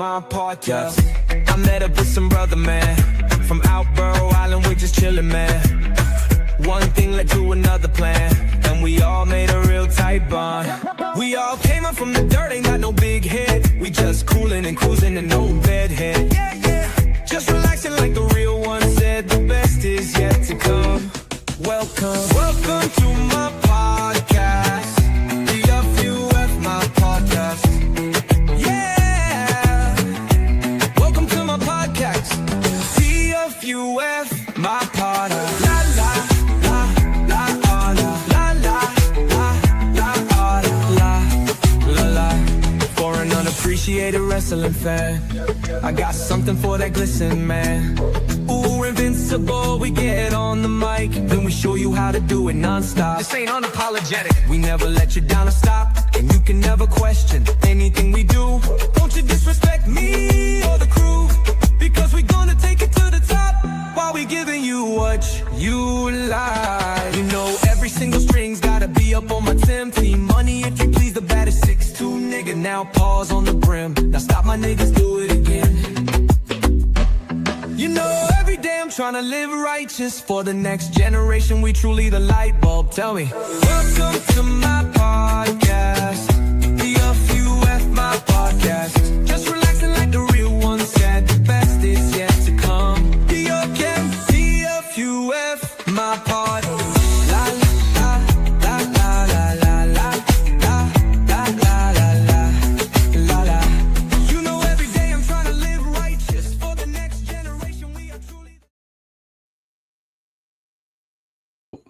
my podcast. I met up with some brother, man. From Outborough Island, we just chillin', man. One thing led to another plan, and we all made a real tight bond. We all came up from the dirt, ain't got no big head. We just coolin' and cruising and no bedhead. Yeah, yeah. Just relaxing like the real one said. The best is yet to come. Welcome to my podcast. The FUF, my podcast. Yeah. Welcome to my podcast. The FUF, my podcast. La la la la la la la la la la. For an unappreciated wrestling fan, I got something for that glisten, man. Ooh, invincible, we get on the mic, then we show you how to do it non-stop. This ain't unapologetic, we never let you down or stop, and you can never question anything we do. Don't you disrespect me or the crew, because we gonna take it to the top, while we giving you what you like. You know every single string's gotta be up on my Tim team. Money if you please, the baddest 6'2" nigga. Now pause on the brim, now stop my niggas, do it again. You know every day I'm trying to live righteous for the next generation. We truly the light bulb. Tell me. Welcome to my podcast. The FUF, my podcast. Just relaxing like the real one said. The best is yet to come. The FUF, my pod. La la la la la la la la la la la la. You know every day I'm trying to live righteous for the next generation. We are truly.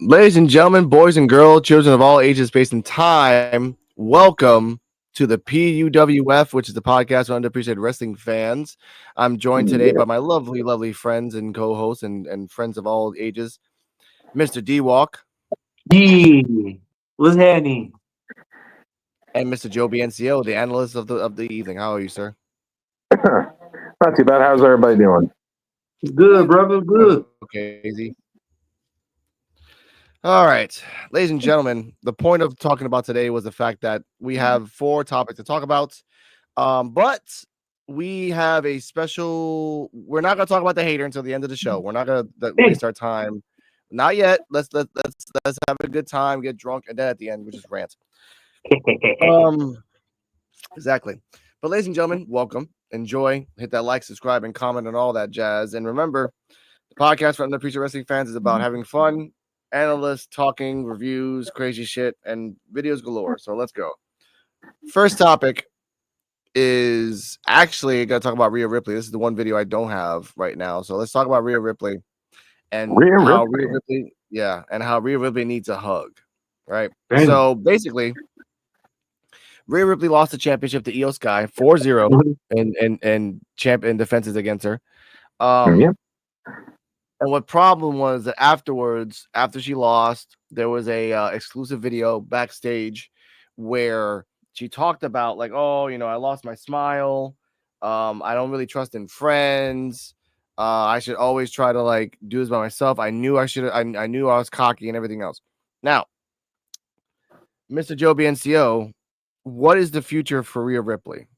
Ladies and gentlemen, boys and girls, children of all ages, space, and time, welcome to the PUWF, which is the podcast for underappreciated wrestling fans. I'm joined today by my lovely, lovely friends and co-hosts and friends of all ages, Mr. D-Walk. Hey, what's happening? And Mr. Joe BNCO, the analyst of the evening. How are you, sir? Not too bad. How's everybody doing? Good, brother. Good. Okay, easy. All right, ladies and gentlemen, the point of talking about today was the fact that we have 4 topics to talk about, but we have a special. We're not going to talk about the hater until the end of the show. We're not going to waste our time. Not yet. Let's have a good time, get drunk, and then at the end we just rant. Exactly. But ladies and gentlemen, welcome. Enjoy. Hit that like, subscribe, and comment and all that jazz. And remember, the podcast for underappreciated wrestling fans is about having fun. Analysts talking, reviews, crazy shit, and videos galore. So let's go. First topic is actually going to talk about Rhea Ripley. This is the one video I don't have right now. So let's talk about Rhea Ripley and how Rhea Ripley needs a hug. Right. Dang. So basically, Rhea Ripley lost the championship to Io Sky 4-0 and champion defenses against her. And what problem was that afterwards, after she lost, there was a exclusive video backstage where she talked about like, oh, you know, I lost my smile. I don't really trust in friends. I should always try to like do this by myself. I knew I knew I was cocky and everything else. Now, Mr. Joe BNCO, what is the future for Rhea Ripley?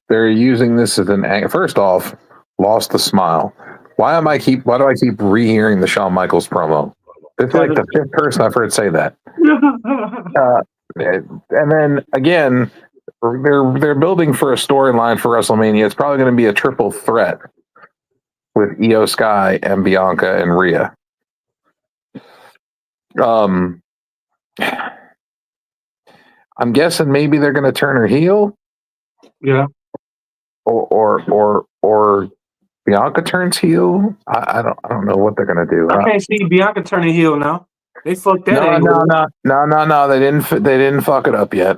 They're using this as an first off, lost the smile. Why do I keep rehearing the Shawn Michaels promo? It's like the 5th person I've heard say that. And then again, they're building for a storyline for WrestleMania. It's probably going to be a triple threat with Io Sky and Bianca and Rhea. I'm guessing maybe they're going to turn her heel. Yeah. Or Bianca turns heel. I don't know what they're gonna do. I can't see Bianca turning heel now. They fucked that. No. They didn't fuck it up yet.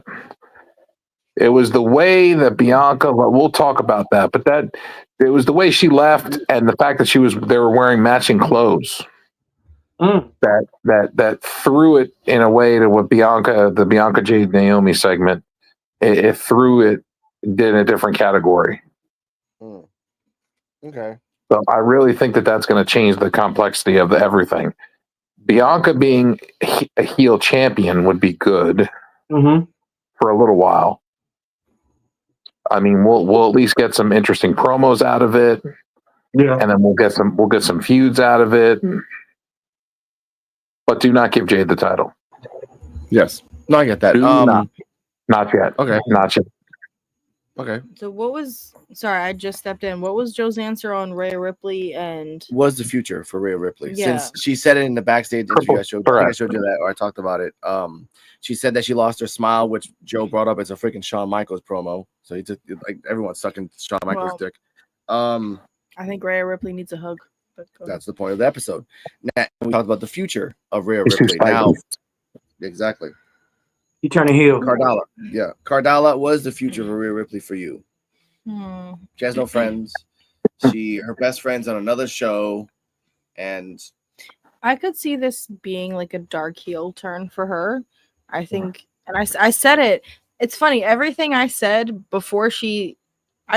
It was the way that Bianca. We'll talk about that, but it was the way she left and the fact that they were wearing matching clothes. That threw it in a way to what the Bianca Jade Naomi segment. It threw it in a different category. Okay. So I really think that that's going to change the complexity of everything. Bianca being a heel champion would be good for a little while. I mean, we'll at least get some interesting promos out of it, Yeah. and then we'll get some feuds out of it. But do not give Jade the title. Yes. No, I get that. Do not yet. Okay. Not yet. Okay. So what was? Sorry, I just stepped in. What was Joe's answer on Rhea Ripley and? Was the future for Rhea Ripley? Yeah. Since she said it in the backstage interview, I think I showed you that, or I talked about it. She said that she lost her smile, which Joe brought up as a freaking Shawn Michaels promo. So he took like everyone's sucking Shawn Michaels' dick. I think Rhea Ripley needs a hug. But That's the point of the episode. Now we talked about the future of Rhea It's too Ripley. Now, spicy. exactly. He turning heel. Cardala. Yeah. Cardala was the future for Rhea Ripley for you. She has no friends. Her best friend's on another show, and I could see this being like a dark heel turn for her. I think, and I said it. It's funny. Everything I said before she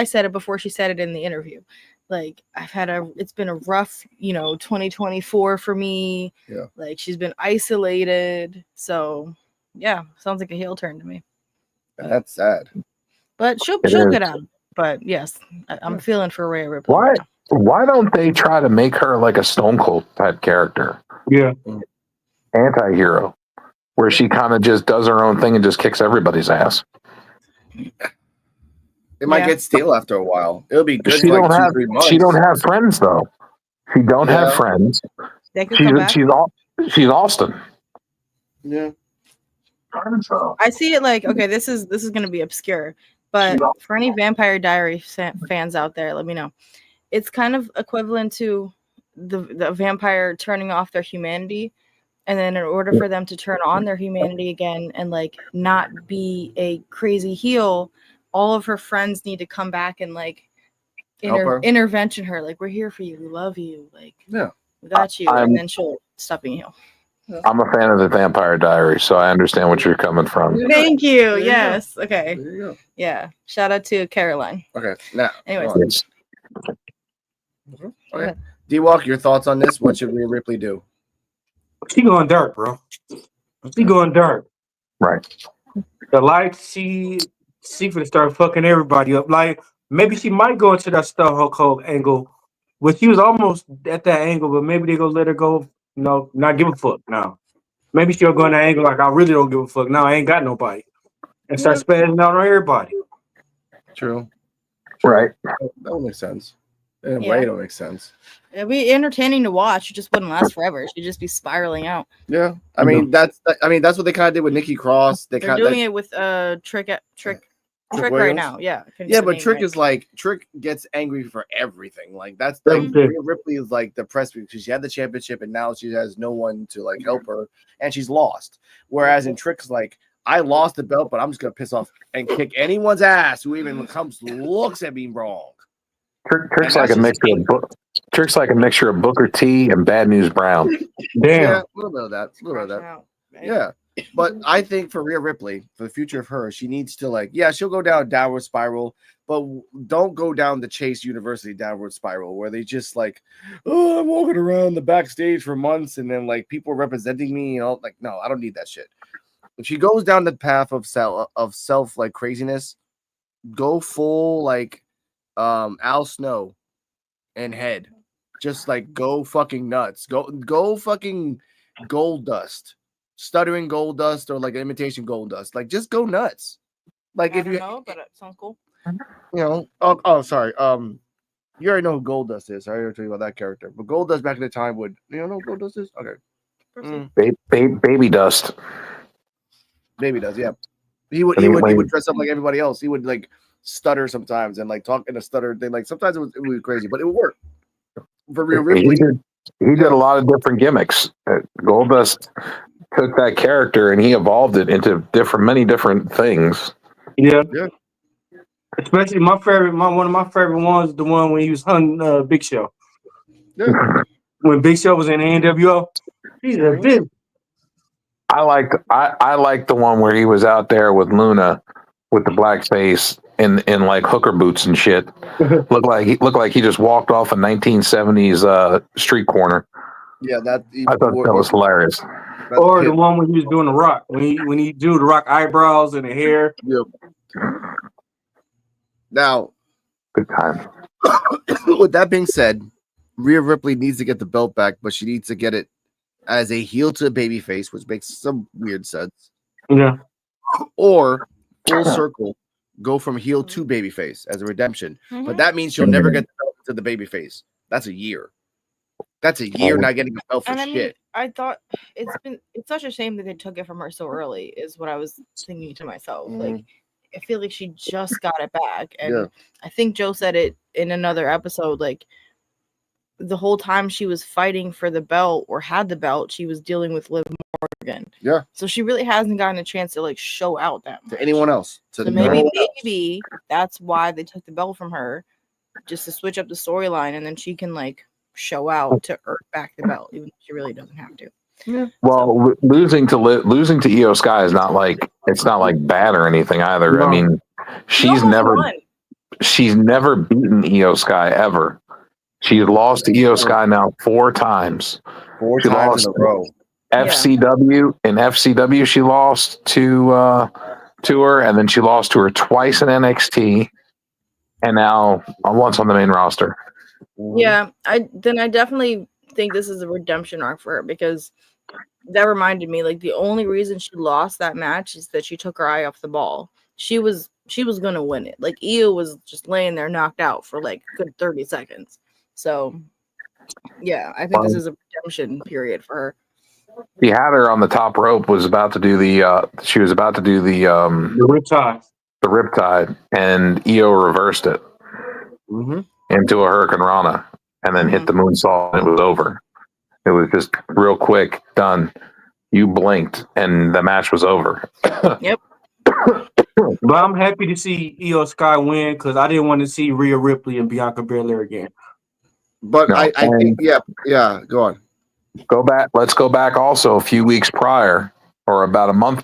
said it in the interview. Like it's been a rough, 2024 for me. Yeah. Like she's been isolated. So yeah, sounds like a heel turn to me. that's sad. But she'll get out. But yes, I'm feeling for Rhea Ripley. Why don't they try to make her like a Stone Cold type character? Yeah. Anti-hero, where she kind of just does her own thing and just kicks everybody's ass. It might get stale after a while. It'll be good She for don't like have 2-3 months. she don't have friends though. She don't have friends. They could come back. She's Austin. Yeah. I see it like, okay, this is going to be obscure, but for any Vampire Diary fans out there, let me know. It's kind of equivalent to the vampire turning off their humanity, and then in order for them to turn on their humanity again and like not be a crazy heel, all of her friends need to come back and like intervention her, like, we're here for you, we love you, like, we got you, and then she'll stop being heel. I'm a fan of the Vampire Diaries, so I understand what you're coming from. Thank you. Yes. Okay. There you go. Yeah. Shout out to Caroline. Okay. Now, anyways. Okay. D-Walk, your thoughts on this? What should Rhea Ripley do? She going dark, bro. She going dark. Right. The lights, she finna start fucking everybody up. Like, maybe she might go into that Stone Cold angle, which she was almost at that angle, but maybe they gonna let her go. No, not give a fuck now. Maybe she'll go in that angle like, I really don't give a fuck. Now I ain't got nobody. And start spazzing out on everybody. True. Right. That would make sense. In a way, it don't make sense. It'd be entertaining to watch. It just wouldn't last forever. She'd just be spiraling out. Yeah. I mean, that's what they kind of did with Nikki Cross. They're doing it with Trick right now. Yeah. Yeah, but Trick is like, Trick gets angry for everything. Like, that's like, Rhea Ripley is like depressed because she had the championship and now she has no one to like help her and she's lost. Whereas in Trick's like, I lost the belt, but I'm just gonna piss off and kick anyone's ass who even looks at me wrong. Trick's like a mixture of Booker T and Bad News Brown. Damn. Yeah, a little bit of that. Yeah. But I think for Rhea Ripley, for the future of her, she needs to like, she'll go down a downward spiral, but don't go down the Chase University downward spiral where they just like, oh, I'm walking around the backstage for months and then like people representing me, like, no, I don't need that shit. If she goes down the path of self like craziness, go full like Al Snow and Head. Just like go fucking nuts. Go fucking Gold Dust. Stuttering Gold Dust or like imitation Gold Dust. Like just go nuts. Like I don't know, but it sounds cool. Sorry. You already know who Gold Dust is. I already told you about that character. But Gold Dust back in the time would know who Gold Dust is? Okay. Baby Dust. Baby does, yeah. He would dress up like everybody else. He would like stutter sometimes and like talk in a stutter thing. Like sometimes it would be crazy, but it would work. For Rhea Ripley, he did a lot of different gimmicks. Goldust took that character and he evolved it into many different things. Yeah. Especially one of my favorite ones, the one when he was hunting Big Show. Yeah. When Big Show was in the NWO, he's a bitch. I liked the one where he was out there with Luna with the black face in like hooker boots and shit. looked like he just walked off a 1970s street corner. Yeah, I thought that was hilarious. Or the one when he was doing the Rock, when he do the Rock eyebrows and the hair. Yep. Now, Good time. with that being said, Rhea Ripley needs to get the belt back, but she needs to get it as a heel to a baby face, which makes some weird sense. Yeah. Or full circle, go from heel to baby face as a redemption. But that means she'll never get the belt to the baby face. That's a year. That's a year not getting a belt for And I shit. mean, I thought it's such a shame that they took it from her so early, is what I was thinking to myself. Like, I feel like she just got it back. And I think Joe said it in another episode, like, the whole time she was fighting for the belt or had the belt, she was dealing with Liv Morgan. Yeah. So she really hasn't gotten a chance to like show out that much. To anyone else. So maybe that's why they took the belt from her, just to switch up the storyline, and then she can like show out to earn back the belt, even if she really doesn't have to. Yeah. Well, losing to Io Sky is not like bad or anything either. No. I mean, she's never beaten Io Sky ever. She's lost to Io Sky now 4 times. 4 She times lost in a row. FCW in FCW. She lost to her, and then she lost to her twice in NXT, and now once on the main roster. Yeah, I definitely think this is a redemption arc for her, because that reminded me, like, the only reason she lost that match is that she took her eye off the ball. She was gonna win it. Like, Io was just laying there knocked out for like a good 30 seconds. So yeah, I think this is a redemption period for her. He had her on the top rope, was about to do the The riptide, and Io reversed it into a Hurricane Rana, and then hit the moonsault, and it was over. It was just real quick, done. You blinked, and the match was over. Yep. But I'm happy to see Io Sky win, because I didn't want to see Rhea Ripley and Bianca Belair again. But No, I think, go on. Go back. Let's go back also a few weeks prior, or about a month.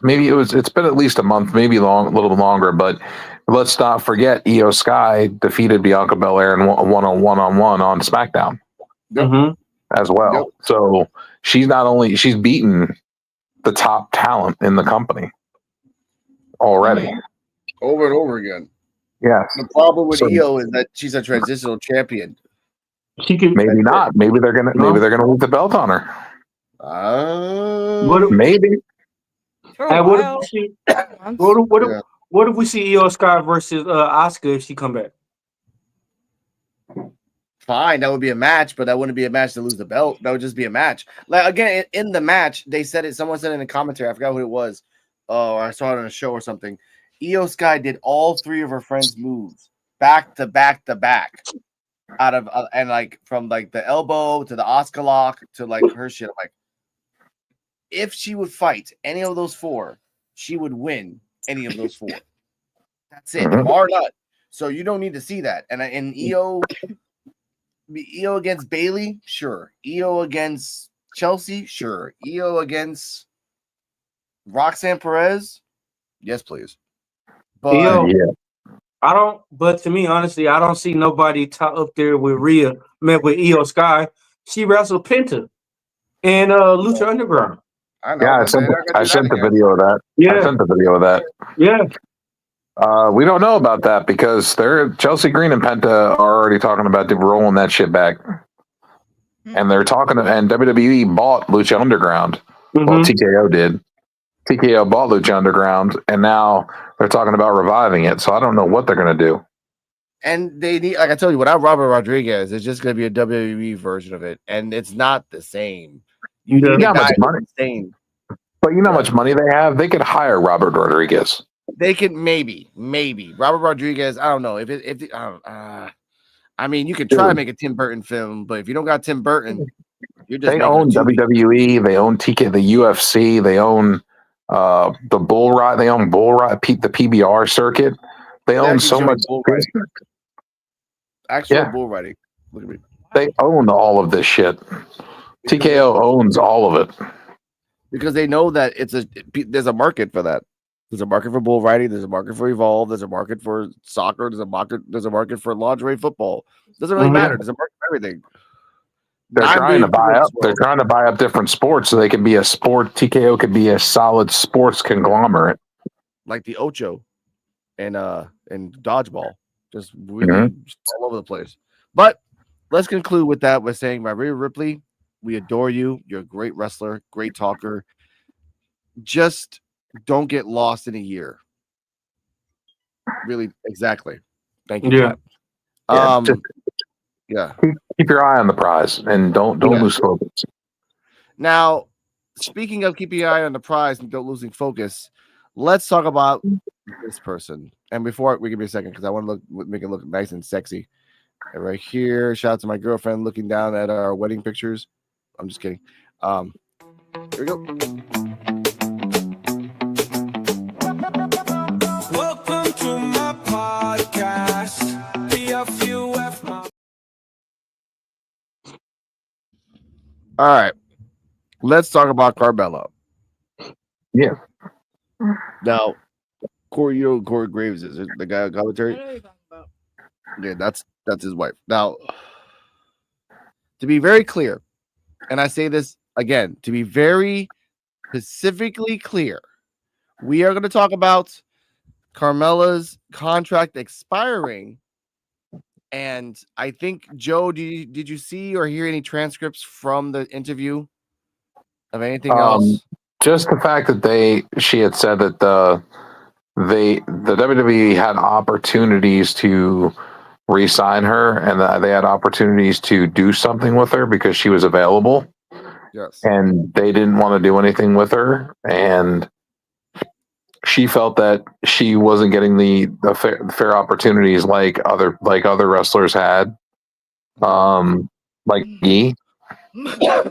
Maybe it's been at least a month, maybe a little longer. But let's not forget, Io Sky defeated Bianca Belair in one-on-one on SmackDown as well. Yep. So she's beaten the top talent in the company already, over and over again. Yes. The problem with Io is that she's a transitional champion. She can Maybe not. Maybe they're gonna leave the belt on her. Maybe. For a while. What if we see Io Sky versus Asuka if she come back? Fine, that would be a match, but that wouldn't be a match to lose the belt. That would just be a match. Like, again, in the match, they said it. Someone said it in the commentary. I forgot who it was. Oh, I saw it on a show or something. Io Sky did all 3 of her friends' moves back to back to back, out of and like from like the elbow to the Oscar lock to like her shit. I'm like, if she would fight any of those 4, she would win any of those 4. That's it, bar none. So you don't need to see that. And Io against Bailey, sure. Io against Chelsea, sure. Io against Roxanne Perez, yes, please. But But to me, honestly, I don't see nobody up there with Rhea, with Io Sky. She wrestled Penta and Lucha Underground. I know. Yeah, I sent the video of that. Yeah. I sent the video of that. Yeah. We don't know about that because Chelsea Green and Penta are already talking about rolling that shit back. And they're talking, and WWE bought Lucha Underground. Well, TKO did. TKO bought Lucha Underground, and now they're talking about reviving it. So I don't know what they're going to do. And they need, like I told you, without Robert Rodriguez, it's just going to be a WWE version of it, and it's not the same. You know how much money, but you know how much money they have. They could hire Robert Rodriguez. They could maybe Robert Rodriguez. I don't know I mean, you could try to make a Tim Burton film, but if you don't got Tim Burton, you're just. They own WWE. They own the UFC. They own the bull ride. They own bull ride. The PBR circuit. They own so much. Actual bull riding. Look at me. They own all of this shit. TKO owns all of it because they know that there's a market for that. There's a market for bull riding. There's a market for Evolve. There's a market for soccer. There's a market for lingerie football. Doesn't really matter. There's a market for everything. They're trying to buy up different sports so they can be a sport. TKO could be a solid sports conglomerate, like the Ocho. in dodgeball, just really just all over the place. But let's conclude with that with saying, by Rhea Ripley, we adore you. You're a great wrestler, great talker. Just don't get lost in a year. Really, exactly. Thank you, Yeah. Chad. Yeah. Keep your eye on the prize and don't lose focus. Now, speaking of keeping your eye on the prize and don't losing focus, let's talk about this person. And before we give me a second, because I want to make it look nice and sexy. And right here, shout out to my girlfriend looking down at our wedding pictures. I'm just kidding. Here we go. Welcome to my podcast. PFUF. All right. Let's talk about Carmella. Yeah. Now, Corey Graves is it the guy on commentary? I know what you're talking about. Yeah, that's his wife. Now, to be very clear, and I say this again, to be very specifically clear, we are going to talk about Carmella's contract expiring. And I think, Joe, did you see or hear any transcripts from the interview of anything else? Just the fact that she had said that the WWE had opportunities to re-sign her and that they had opportunities to do something with her because she was available. Yes. And they didn't want to do anything with her, and she felt that she wasn't getting the fair opportunities like other wrestlers had, like Yi,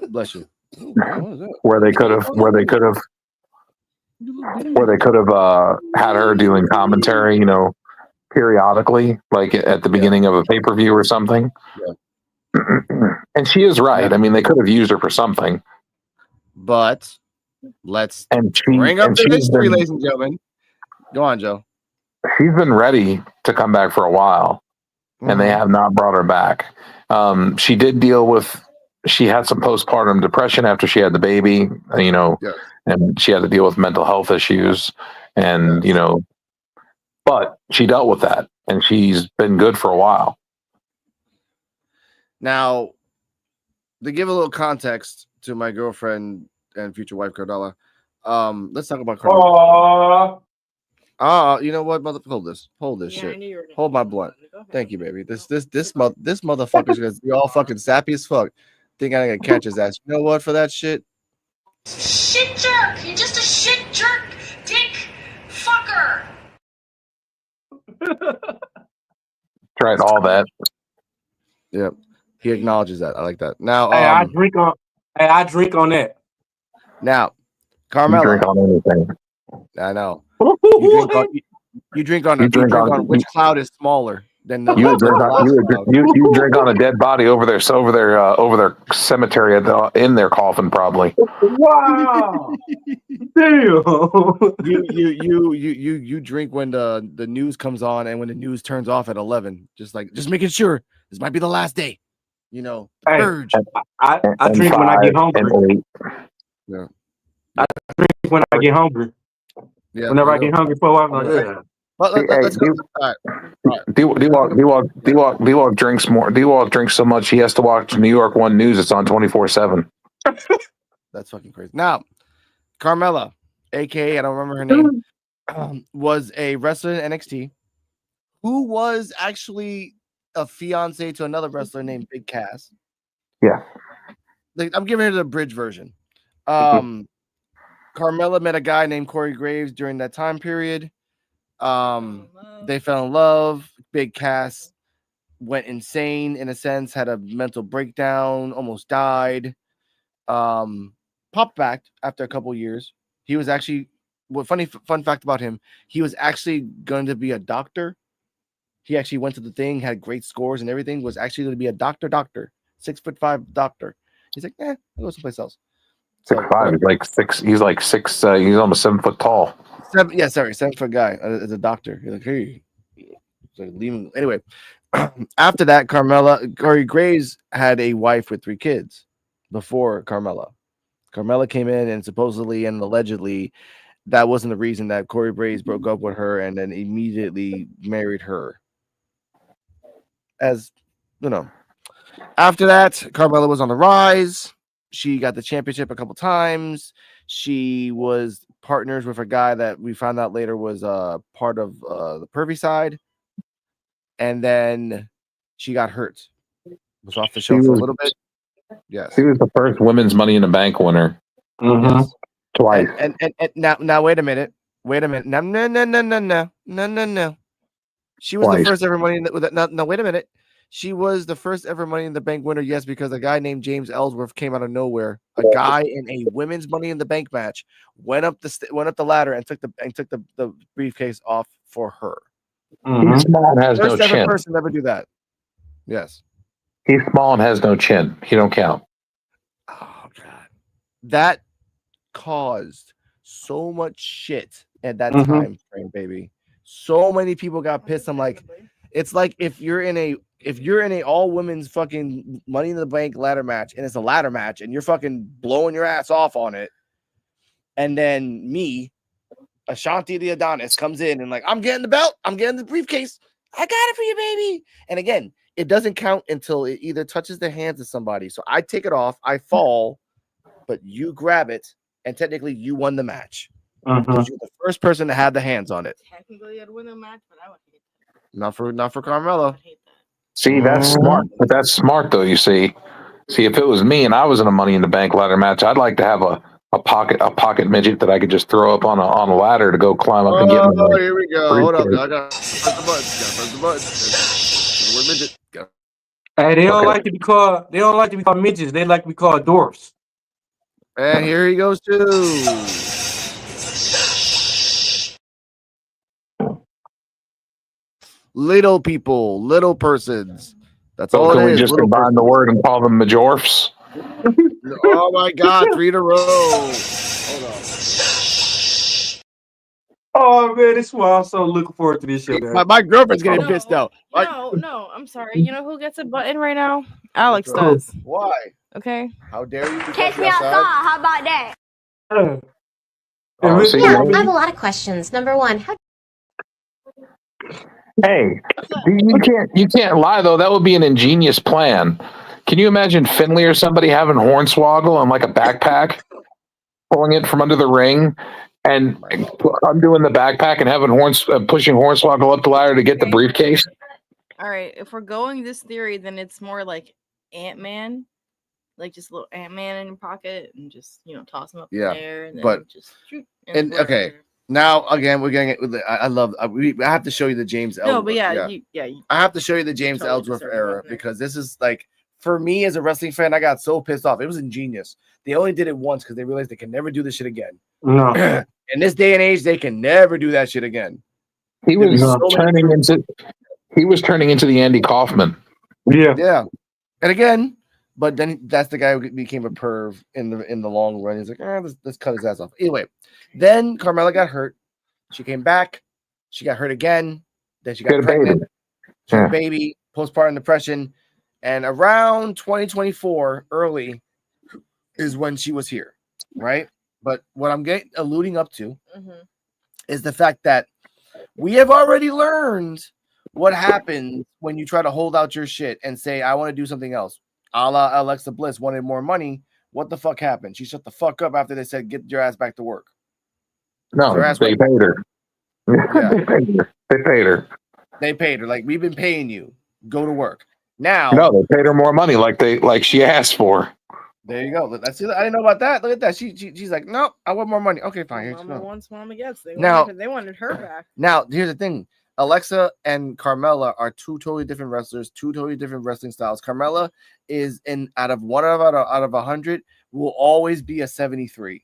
Bless you. where they could have had her doing commentary, periodically, like at the beginning of a pay-per-view or something. And she is right. I mean, they could have used her for something. But let's bring up the history, ladies and gentlemen. Go on, Joe. She's been ready to come back for a while, and they have not brought her back. She did deal with. She had some postpartum depression after she had the baby, and she had to deal with mental health issues, and but she dealt with that, and she's been good for a while. Now, to give a little context to my girlfriend and future wife, Cardella, let's talk about Cardella. You know what, mother? Hold this shit. Hold my blunt. Thank you, baby. This motherfucker's gonna be all fucking sappy as fuck. Think I'm gonna catch his ass. You know what? For that shit. Shit jerk! You're just a shit jerk, dick fucker. Tried all that. Yep. He acknowledges that. I like that. Now, I drink on that. Now, Carmella. Drink on anything. I know. You drink on which cloud is smaller than the you drink on a dead body over their cemetery in their coffin, probably. Wow. Damn. You drink when the news comes on and when the news turns off at 11. Just making sure this might be the last day. Purge. I drink when I get hungry. Yeah. I drink when I get hungry. Yeah. Whenever I get hungry for a while, I'm like, yeah. Let's go. All right. D-Walk drinks more. D-Walk drinks so much he has to watch New York One News. It's on 24/7. That's fucking crazy. Now, Carmella, aka I don't remember her name, was a wrestler in NXT who was actually a fiance to another wrestler named Big Cass. Yeah. I'm giving her the bridge version. Carmella met a guy named Corey Graves during that time period. They fell in love. Big Cass went insane in a sense, had a mental breakdown, almost died. Popped back after a couple years. He was actually, fun fact about him, he was actually going to be a doctor. He actually went to the thing, had great scores and everything, was actually going to be a doctor, 6'5" doctor. He's like, I'll go someplace else. 6'5". He's like 6. He's like 6. He's almost 7 foot tall. 7 foot guy as a doctor. You're like, hey, leave him. Anyway, after that, Corey Graves had a wife with 3 kids before Carmella. Carmella came in and supposedly and allegedly that wasn't the reason that Corey Graves broke up with her and then immediately married her. As you know, after that, Carmella was on the rise. She got the championship a couple times. She was partners with a guy that we found out later was part of the pervy side. And then she got hurt. Was off the show for a little bit. Yes. She was the first women's Money in the Bank winner. Mm-hmm. Yes. Twice. And now wait a minute. No. She was the first ever Money in the no, wait a minute. She was the first ever Money in the Bank winner, yes, because a guy named James Ellsworth came out of nowhere. A guy in a women's Money in the Bank match went up the ladder and took the briefcase off for her. He's small and has First no ever chin. person to ever do that. Yes. He's small and has no chin. He don't count. Oh God, that caused so much shit at that time frame, baby. So many people got pissed. I'm like, it's like if you're in a all women's fucking Money in the Bank ladder match and it's a ladder match and you're fucking blowing your ass off on it, and then me, Ashanti the Adonis, comes in and like, I'm getting the belt, I'm getting the briefcase, I got it for you, baby. And again, it doesn't count until it either touches the hands of somebody. So I take it off, I fall, but you grab it, and technically you won the match. Because you're the first person to have the hands on it. Technically, I'd win the match, but I would hate that. Not for Carmella. See, that's smart. But that's smart, though. You see, if it was me and I was in a Money in the Bank ladder match, I'd like to have a pocket midget that I could just throw up on a ladder to go climb up and get. Oh, here we go. Hold up, I got press the button. We're midget. Go. Hey, they don't like to be called midgets. They like to be called dwarfs. And here he goes too. Little people, little persons. That's all. Can it we is. just Little combine the word and call them majorfs? Oh my God, 3 in a row. Hold on. Oh man, this is why I'm so looking forward to this show. My girlfriend's getting pissed though. No, I'm sorry. You know who gets a button right now? Alex does. Why? Okay. How dare you? Catch me outside. How about that? Oh, Yeah, I have a lot of questions. Number one, how Hey, you can't lie though. That would be an ingenious plan. Can you imagine Finley or somebody having Hornswoggle on like a backpack, pulling it from under the ring, and undoing the backpack and having pushing Hornswoggle up the ladder to get the briefcase? All right. If we're going this theory, then it's more like Ant-Man, like just a little Ant-Man in your pocket and just toss him up in the air and then just shoot. And okay. Now again, we're getting it with I have to show you the James Ellsworth. No, but I have to show you the James totally Ellsworth era because this is like, for me as a wrestling fan, I got so pissed off. It was ingenious. They only did it once because they realized they can never do this shit again. No. In this day and age, they can never do that shit again. He was turning into the Andy Kaufman. Yeah. And again, but then that's the guy who became a perv in the long run. He's like, let's cut his ass off. Anyway, then Carmella got hurt. She came back. She got hurt again. Then she got pregnant. She had a baby, postpartum depression. And around 2024, early, is when she was here, right? But what I'm alluding up to is the fact that we have already learned what happens when you try to hold out your shit and say, I want to do something else. A la Alexa Bliss wanted more money. What the fuck happened? She shut the fuck up after they said, get your ass back to work. No, they paid her. Yeah. They paid her. They paid her. Like, we've been paying you. Go to work. Now. No, they paid her more money like she asked for. There you go. That's it. I didn't know about that. Look at that. She's like, no, I want more money. Okay, fine. Mama wants, Mama gets. They wanted her back. Now, here's the thing. Alexa and Carmella are two totally different wrestlers, two totally different wrestling styles. Carmella is out of 100, will always be a 73.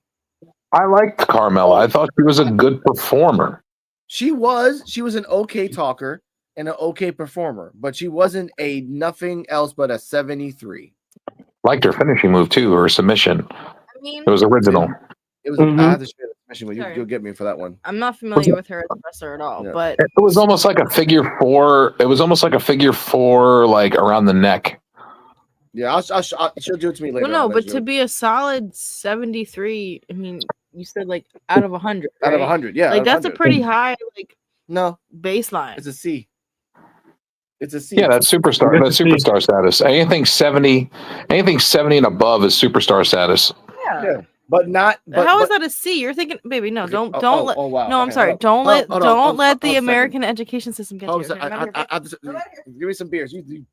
I liked Carmella. I thought she was a good performer. She was an okay talker and an okay performer, but she wasn't a nothing else but a 73. Liked her finishing move too, her submission. I mean, it was original. It was. I have to show you the submission. You'll get me for that one. I'm not familiar with her as a wrestler at all, but it was almost like a figure four. It was almost like a figure four, like around the neck. Yeah, she'll do it to me later. Well, no, but to be a solid 73, I mean, you said like out of 100. Out of right? 100, yeah. Like that's a pretty high like no baseline. It's a C. It's a C. Yeah, that's superstar. That's superstar status. Anything 70 and above is superstar status. Yeah. But not. But, How but, is that a C? You're thinking, baby. No, okay. don't Wow. No, I'm Okay, sorry. hold on. Don't let the American education system get you. Give me some beers. You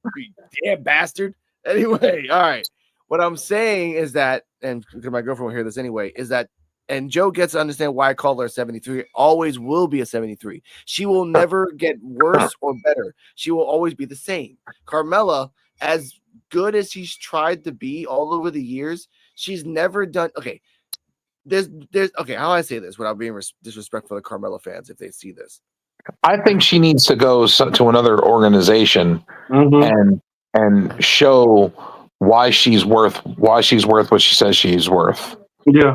damn bastard. Anyway, all right. What I'm saying is that, and because my girlfriend will hear this anyway, is that, and Joe gets to understand why I call her a 73. Always will be a 73. She will never get worse or better. She will always be the same. Carmella, as good as she's tried to be all over the years, she's never done. Okay, there's okay. How do I say this without being disrespectful to Carmella fans if they see this? I think she needs to go to another organization and show why she's worth what she says she's worth. Yeah.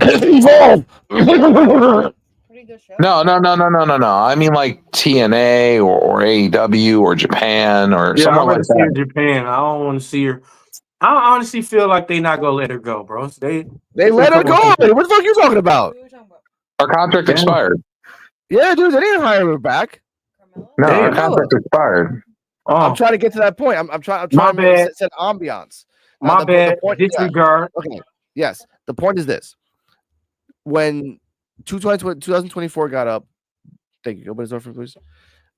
No. I mean like TNA or AEW or Japan or Yeah, somewhere I'd rather like see her in that. Japan. I don't want to see her. I honestly feel like they not gonna let her go, bro. They let her go. What the fuck are you talking about? Her contract expired. Yeah, dude, they didn't hire her back. No, her contract expired. I'm trying to get to that point. I'm trying to set ambiance. My bad. Disregard. Okay. Yes. The point is this. When 2024 got up, thank you. Nobody's over, please.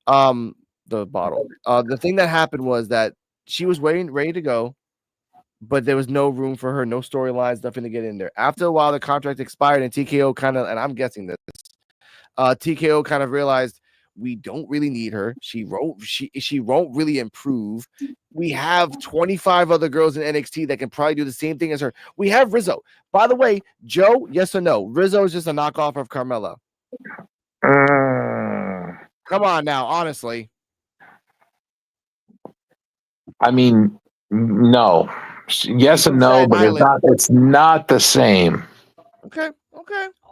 The bottle. The thing that happened was that she was ready to go, but there was no room for her, no storylines, nothing to get in there. After a while, the contract expired, and TKO kind of, and I'm guessing this, TKO kind of realized we don't really need her. She won't really improve. We have 25 other girls in NXT that can probably do the same thing as her. We have Rizzo. By the way, Joe, yes or no? Rizzo is just a knockoff of Carmella. Come on now, honestly. I mean, no. Yes and no, but it's not the same. Okay.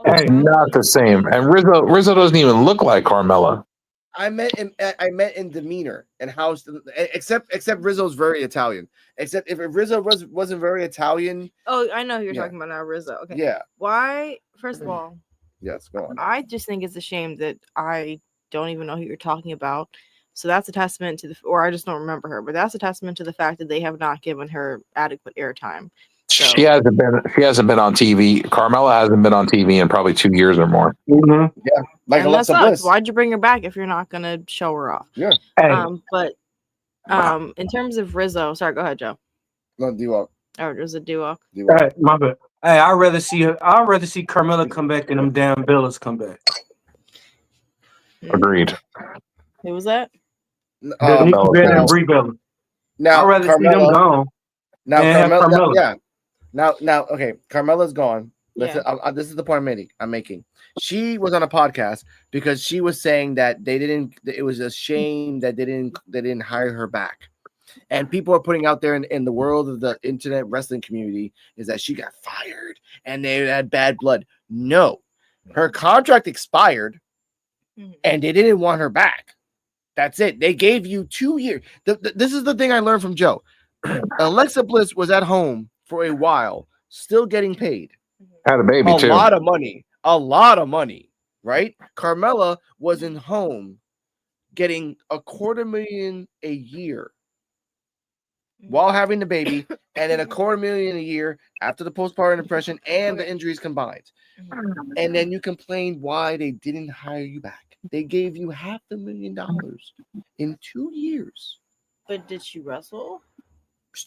It's not the same. And Rizzo doesn't even look like Carmella. I meant in demeanor and how, except Rizzo's very Italian. Except if Rizzo wasn't very Italian. Oh, I know who you're talking about now, Rizzo. Okay. Yeah. Why? First of all, yes, go on. I just think it's a shame that I don't even know who you're talking about. So that's a testament to or I just don't remember her, but that's a testament to the fact that they have not given her adequate airtime. So. She hasn't been on TV. Carmella hasn't been on TV in probably 2 years or more. Mm-hmm. Yeah, like Alexa Bliss. Why'd you bring her back if you're not gonna show her off? Yeah. But in terms of Rizzo, sorry, go ahead, Joe. No, D-Walk. Oh, it was a D-Walk. Hey, my bad. Hey, I'd rather see Carmella come back than them damn Bellas come back. Agreed. Who was that? And Brie Bella. Now, I'd rather see them gone. Now, Carmella. Yeah. Now, okay, Carmella's gone. This is the point I'm making. She was on a podcast because she was saying that it was a shame that they didn't hire her back. And people are putting out there in the world of the internet wrestling community is that she got fired and they had bad blood. No, her contract expired and they didn't want her back. That's it. They gave you 2 years. This is the thing I learned from Joe. Alexa Bliss was at home for a while, still getting paid. Had a baby too. A lot of money, right? Carmella was in home getting $250,000 a year while having the baby, and then $250,000 a year after the postpartum depression and the injuries combined. And then you complain why they didn't hire you back. They gave you $500,000 in 2 years. But did she wrestle?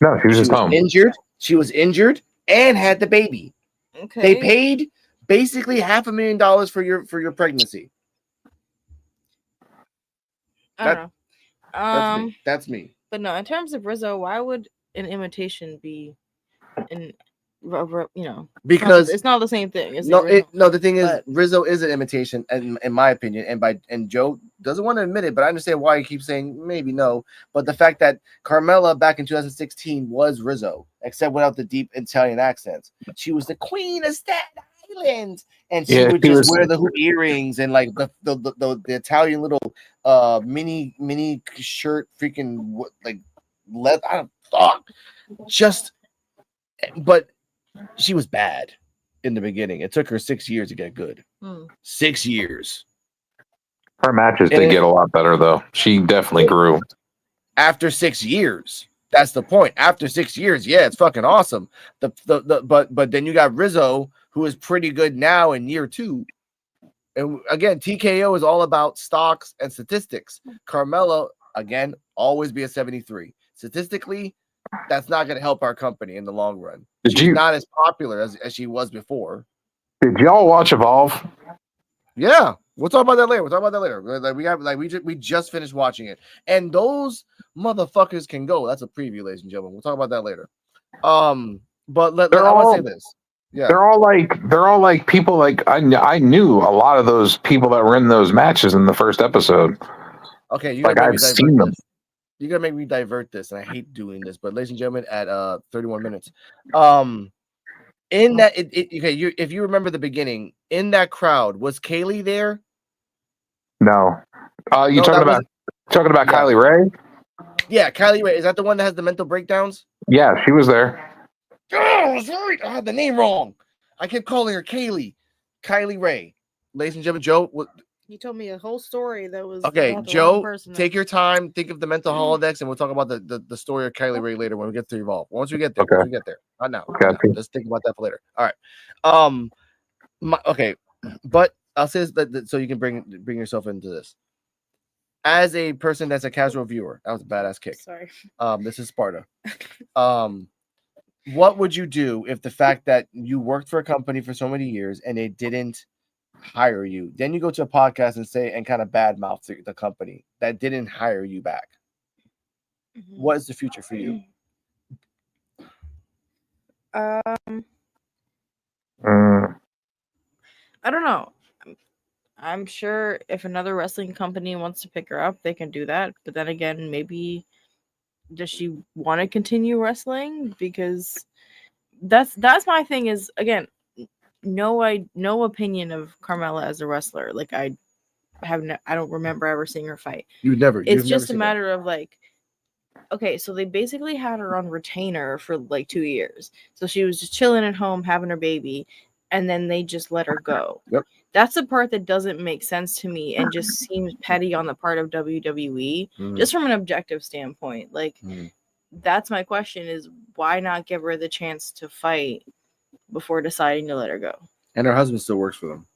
No, she was just home. Injured. She was injured and had the baby. Okay. They paid basically $500,000 for your pregnancy. I don't know. That's me. But no, in terms of Rizzo, why would an imitation be because it's not the same thing. The thing is, Rizzo is an imitation, in my opinion, and Joe doesn't want to admit it, but I understand why he keeps saying maybe no. But the fact that Carmella back in 2016 was Rizzo, except without the deep Italian accents. She was the queen of Staten Island, and she would just wear the hoop earrings and like the Italian little mini shirt, freaking like leather. But she was bad. in the beginning. It took her 6 years to get good. 6 years. Her matches did get a lot better, though. She definitely grew. After 6 years. That's the point. After 6 years, yeah, it's fucking awesome. But then you got Rizzo, who is pretty good now in year 2. And again, TKO is all about stocks and statistics. Carmella, again, always be a 73. Statistically, that's not going to help our company in the long run. She's not as popular as she was before. Did y'all watch Evolve? Yeah, we'll talk about that later. We just finished watching it, and those motherfuckers can go. That's a preview, ladies and gentlemen. We'll talk about that later. But I want to say this. Yeah, they're all like people like I knew a lot of those people that were in those matches in the first episode. Okay, you like I've seen them. You're gonna make me divert this, and I hate doing this, but ladies and gentlemen, at 31 minutes, in that if you remember the beginning, in that crowd was Kaylee there? No, you talking about Kylie Ray? Yeah, Kylie Ray. Is that the one that has the mental breakdowns? Yeah, she was there. Oh, sorry, I had the name wrong. I kept calling her Kylie Ray. Ladies and gentlemen, Joe. You told me a whole story that was okay. Joe, take your time. Think of the mental holodex, and we'll talk about the story of Kylie Ray later when we get to Evolve. Once we get there, not now. Okay. Let's think about that for later. All right. Okay, but I'll say this so you can bring yourself into this. As a person that's a casual viewer, that was a badass kick. Sorry. This is Sparta. What would you do if the fact that you worked for a company for so many years and they didn't hire you, then you go to a podcast and kind of badmouth the company that didn't hire you back? What is the future for you? I don't know. I'm sure if another wrestling company wants to pick her up, they can do that. But then again, maybe does she want to continue wrestling? Because that's my thing. Is again, no opinion of Carmella as a wrestler. Like I don't remember ever seeing her fight. It's just a matter of like, okay, so they basically had her on retainer for like 2 years. So she was just chilling at home having her baby, and then they just let her go. Yep. That's the part that doesn't make sense to me and just seems petty on the part of WWE, just from an objective standpoint. Like, that's my question is why not give her the chance to fight before deciding to let her go? And her husband still works for them.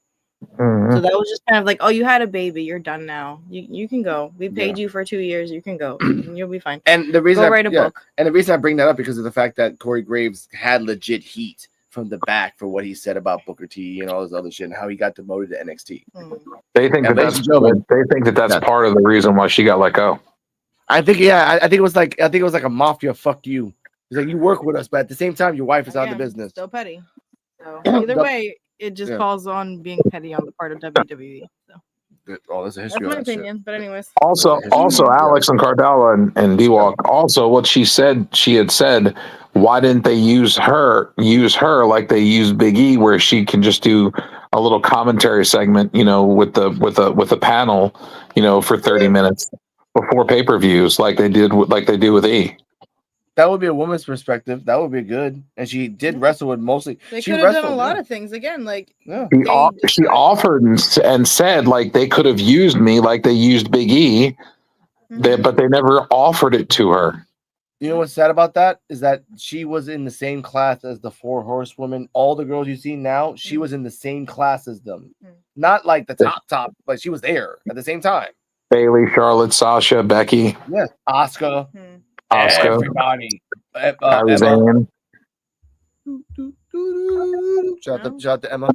So that was just kind of like, oh, you had a baby, you're done now. You can go. We paid you for 2 years. You can go. You'll be fine. And the reason write a book. And the reason I bring that up because of the fact that Corey Graves had legit heat from the back for what he said about Booker T and all this other shit and how he got demoted to NXT. They think that's part of the reason why she got let go. I think it was like a mafia fuck you. It's like you work with us, but at the same time your wife is out of the business. Still petty. So either way, it just falls on being petty on the part of WWE. So there's a history. That's my opinion, shit. But anyways. Also, Alex and Cardella and D-Walk. Also, what she had said, why didn't they use her like they used Big E, where she can just do a little commentary segment, with a panel, for 30 minutes before pay-per-views, like they do with E. That would be a woman's perspective. That would be good. And she did wrestle with mostly. They could have done a lot of things. Again, like she offered and said like they could have used me like they used Big E, but they never offered it to her. You know what's sad about that is that she was in the same class as the 4 horsewomen. All the girls you see now, she was in the same class as them. Not like the top, but she was there at the same time. Bailey, Charlotte, Sasha, Becky. Yeah, Asuka. Everybody. Emma. Shout out to Emma.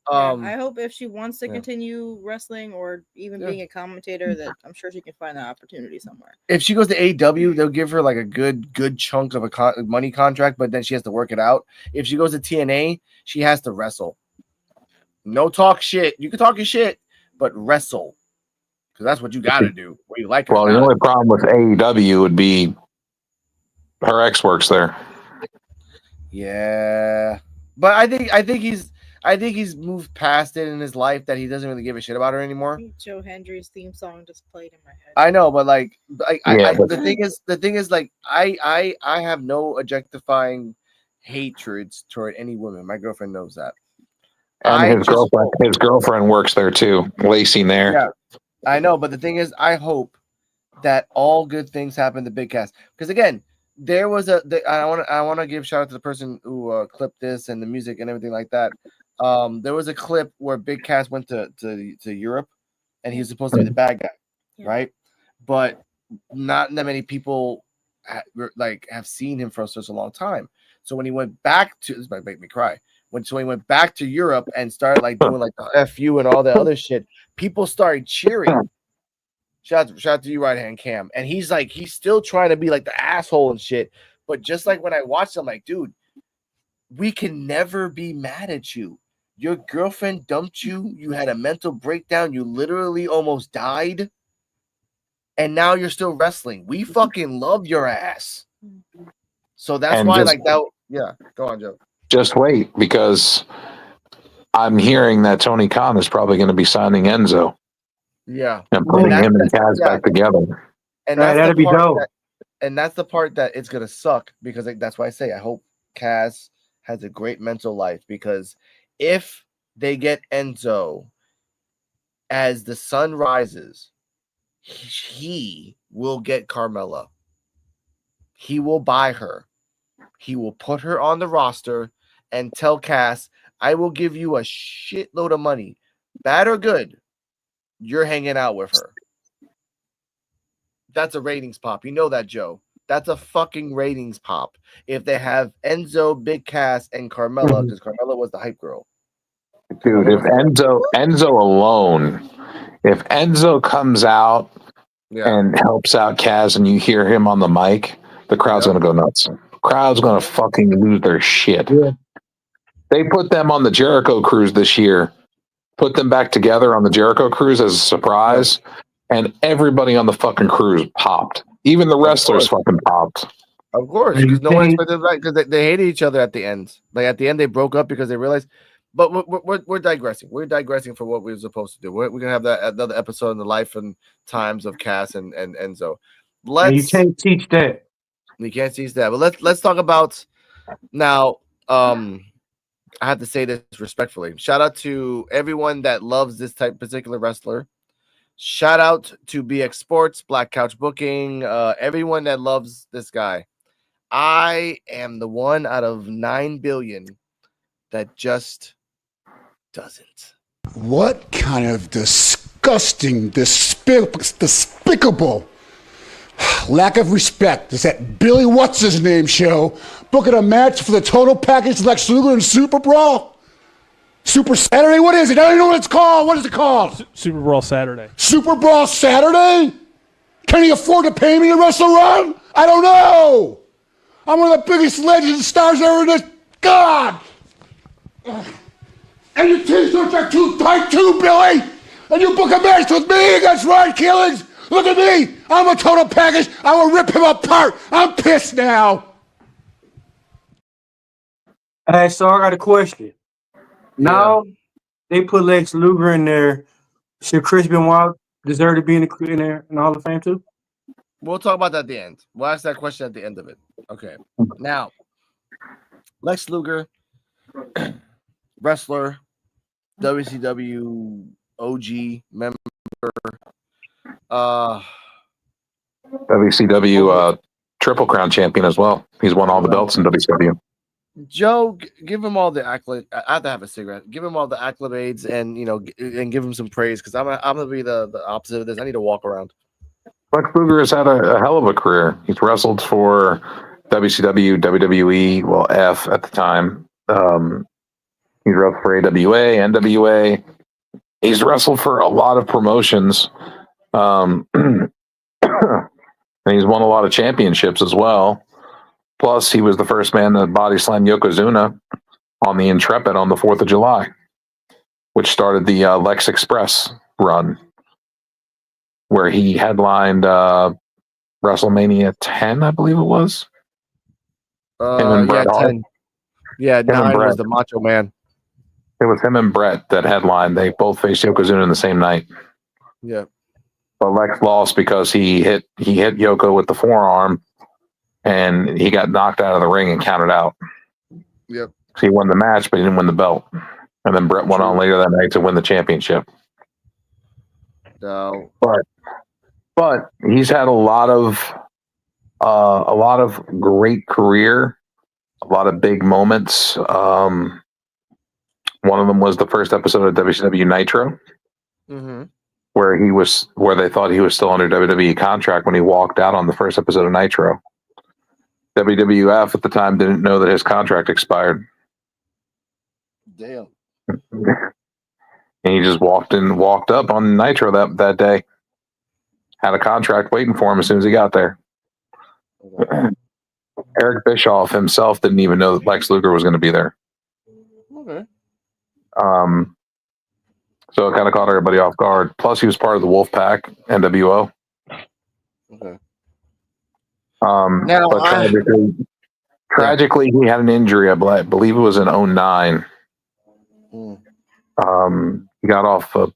I hope if she wants to continue wrestling or even being a commentator, that I'm sure she can find that opportunity somewhere. If she goes to AEW, they'll give her like a good chunk of a money contract, but then she has to work it out. If she goes to TNA, she has to wrestle. No talk shit. You can talk your shit, but wrestle. Because that's what you got to do. What you like. Well, the only problem with AEW would be her ex works there. Yeah, but I think he's moved past it in his life that he doesn't really give a shit about her anymore. Joe Hendry's theme song just played in my head. I know, but the thing is, like, I have no objectifying hatreds toward any woman. My girlfriend knows that. And his girlfriend works there too, Lacey Nair. Yeah, I know, but the thing is, I hope that all good things happen to Big Cass. Because again, there was I want to give shout out to the person who clipped this and the music and everything like that. There was a clip where Big Cass went to Europe, and he was supposed to be the bad guy, right? But not that many people have seen him for such a long time. So when he went back to, this might make me cry. So he went back to Europe and started doing the FU and all that other shit, people started cheering. Shout out to you, right hand Cam. And he's still trying to be like the asshole and shit. But just like when I watched him, like, dude, we can never be mad at you. Your girlfriend dumped you. You had a mental breakdown. You literally almost died. And now you're still wrestling. We fucking love your ass. So that's why, that. Yeah, go on, Joe. Just wait, because I'm hearing that Tony Khan is probably going to be signing Enzo. Yeah. And putting him and Kaz back together. And that'd be dope. And that's the part that it's going to suck, because that's why I say I hope Kaz has a great mental life, because if they get Enzo as the sun rises, he will get Carmella. He will buy her. He will put her on the roster and tell Cass, I will give you a shitload of money, bad or good. You're hanging out with her. That's a ratings pop. You know that, Joe. That's a fucking ratings pop. If they have Enzo, Big Cass, and Carmella, because Carmella was the hype girl. Dude, if Enzo alone, if Enzo comes out and helps out Kaz and you hear him on the mic, the crowd's going to go nuts. Crowd's going to fucking lose their shit. Yeah. They put them on the Jericho cruise this year, put them back together on the Jericho cruise as a surprise, and everybody on the fucking cruise popped. Even the wrestlers fucking popped. Of course, because no one expected that, because they hated each other at the end. Like at the end, they broke up because they realized. But we're digressing. We're digressing from what we were supposed to do. We're gonna have that another episode in the life and times of Cass and Enzo. You can't teach that. You can't teach that. But let's talk about now. I have to say this respectfully. Shout out to everyone that loves this particular wrestler. Shout out to BX Sports, Black Couch Booking, everyone that loves this guy. I am the one out of 9 billion that just doesn't. What kind of disgusting, despicable lack of respect is that Billy What's-His-Name show booking a match for the total package Lex Luger and Super Brawl? Super Saturday? What is it? I don't know what it's called. What is it called? Super Brawl Saturday. Super Brawl Saturday? Can he afford to pay me to wrestle around? I don't know. I'm one of the biggest legends and stars ever in this. God! And your t-shirts are too tight too, Billy! And you book a match with me against Ryan Killings? Look at me! I'm a total package. I will rip him apart. I'm pissed now. Hey, so I got a question. Now they put Lex Luger in there. Should Chris Benoit deserve to be in there in the Hall of Fame too? We'll talk about that at the end. We'll ask that question at the end of it. Okay. Now, Lex Luger, wrestler, WCW OG member, WCW Triple Crown champion as well. He's won all the belts in WCW. Joe, give him all the accolades. I have to have a cigarette. Give him all the accolades, and and give him some praise, because I'm gonna be the opposite of this. I need to walk around. Lex Luger has had a hell of a career. He's wrestled for WCW, WWE, well, F at the time. He's wrestled for AWA, NWA. He's wrestled for a lot of promotions. And he's won a lot of championships as well. Plus, he was the first man to body slam Yokozuna on the Intrepid on the 4th of July, which started the Lex Express run, where he headlined WrestleMania 10, I believe it was. Yeah, 10. Yeah, 9 was the Macho Man. It was him and Brett that headlined. They both faced Yokozuna in the same night. Yeah. But Lex lost because he hit Yoko with the forearm, and he got knocked out of the ring and counted out. Yep. So he won the match, but he didn't win the belt. And then Brett went on later that night to win the championship. No. But he's had a lot of great career, a lot of big moments. One of them was the first episode of WCW Nitro, where they thought he was still under WWE contract when he walked out on the first episode of Nitro. WWF at the time didn't know that his contract expired. Damn. And he just walked up on Nitro that day. Had a contract waiting for him as soon as he got there. Eric Bischoff himself didn't even know that Lex Luger was going to be there. Okay. So it kind of caught everybody off guard. Plus, he was part of the Wolfpack NWO. Okay. But tragically, he had an injury. I believe it was in 2009. He got off a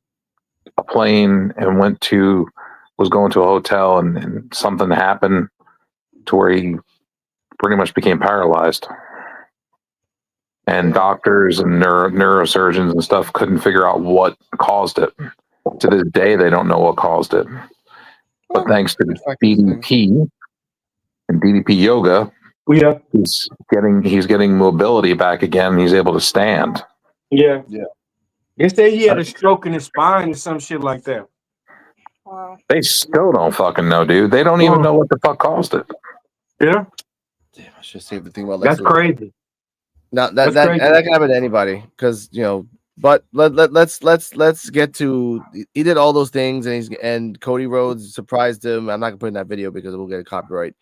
plane and was going to a hotel, and something happened to where he pretty much became paralyzed. And doctors and neurosurgeons and stuff couldn't figure out what caused it. To this day, they don't know what caused it. But thanks to DDP and DDP yoga, he's getting mobility back again. He's able to stand. Yeah. They say he had a stroke in his spine or some shit like that. Wow. They still don't fucking know, dude. They don't even know what the fuck caused it. Yeah. Damn, I should save the thing about That's crazy. No, that can happen to anybody, because But let's get to. He did all those things, and Cody Rhodes surprised him. I'm not gonna put in that video because we'll get a copyright.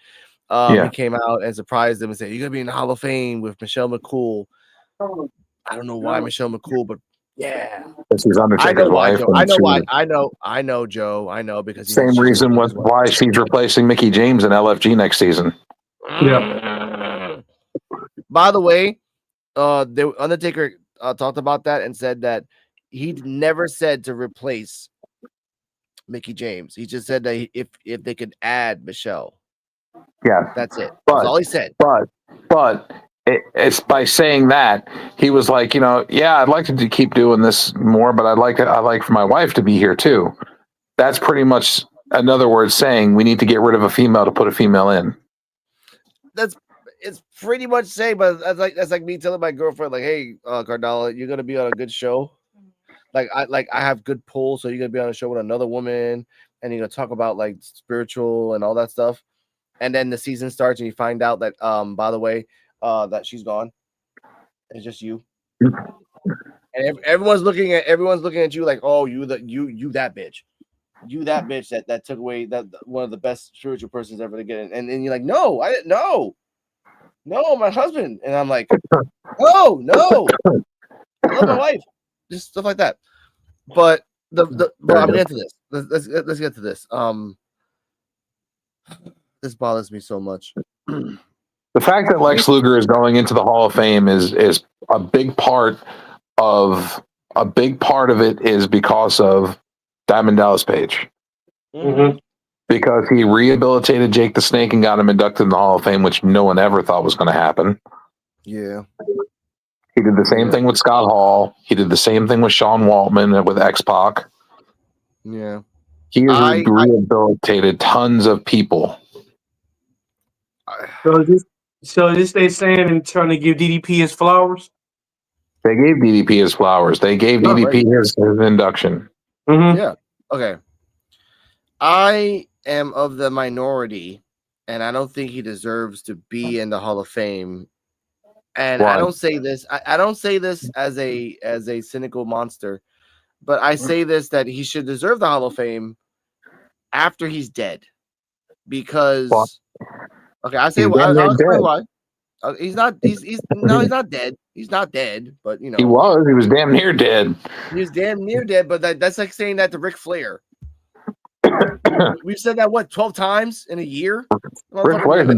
He came out and surprised him and said, "You're gonna be in the Hall of Fame with Michelle McCool." I don't know why Michelle McCool, but yeah, she's Undertaker's wife. I know why. I know, Joe. I know because same reason why she's replacing Mickie James in LFG next season. Yeah. By the way, the Undertaker talked about that and said that he never said to replace Mickie James. He just said that if they could add Michelle. Yeah, that's it. That's all he said. But it's by saying that he was like, I'd like to keep doing this more, but I'd like for my wife to be here too. That's pretty much another word saying we need to get rid of a female to put a female in. It's pretty much saying, but that's like me telling my girlfriend, like, hey, Cardala, you're gonna be on a good show. Like I have good pull, so you're gonna be on a show with another woman, and you're gonna talk about like spiritual and all that stuff. And then the season starts, and you find out that, by the way, that she's gone. It's just you, and everyone's looking at you like, oh, you that bitch, that took away that one of the best spiritual persons ever to get in. And then you're like, no, I didn't know. No, my husband. And I'm like, no, I love my wife. Just stuff like that. But but I'm getting to this. Let's get to this. This bothers me so much. The fact that Lex Luger is going into the Hall of Fame is a big part of it is because of Diamond Dallas Page. Mm-hmm. Because he rehabilitated Jake the Snake and got him inducted in the Hall of Fame, which no one ever thought was going to happen. Yeah. He did the same thing with Scott Hall. He did the same thing with Sean Waltman with X-Pac. Yeah. He has rehabilitated tons of people. So this they saying and trying to give DDP his flowers? They gave DDP his flowers. They gave DDP his induction. Mm-hmm. Yeah. Okay. I am of the minority, and I don't think he deserves to be in the Hall of Fame. And I don't say this. I don't say this as a cynical monster, but I say this that he should deserve the Hall of Fame after he's dead, because I say I'll explain why. He's not dead. He's not dead, but he was damn near dead. He was damn near dead, but that's like saying that to Ric Flair. We've said that 12 times in a year. Ric Flair's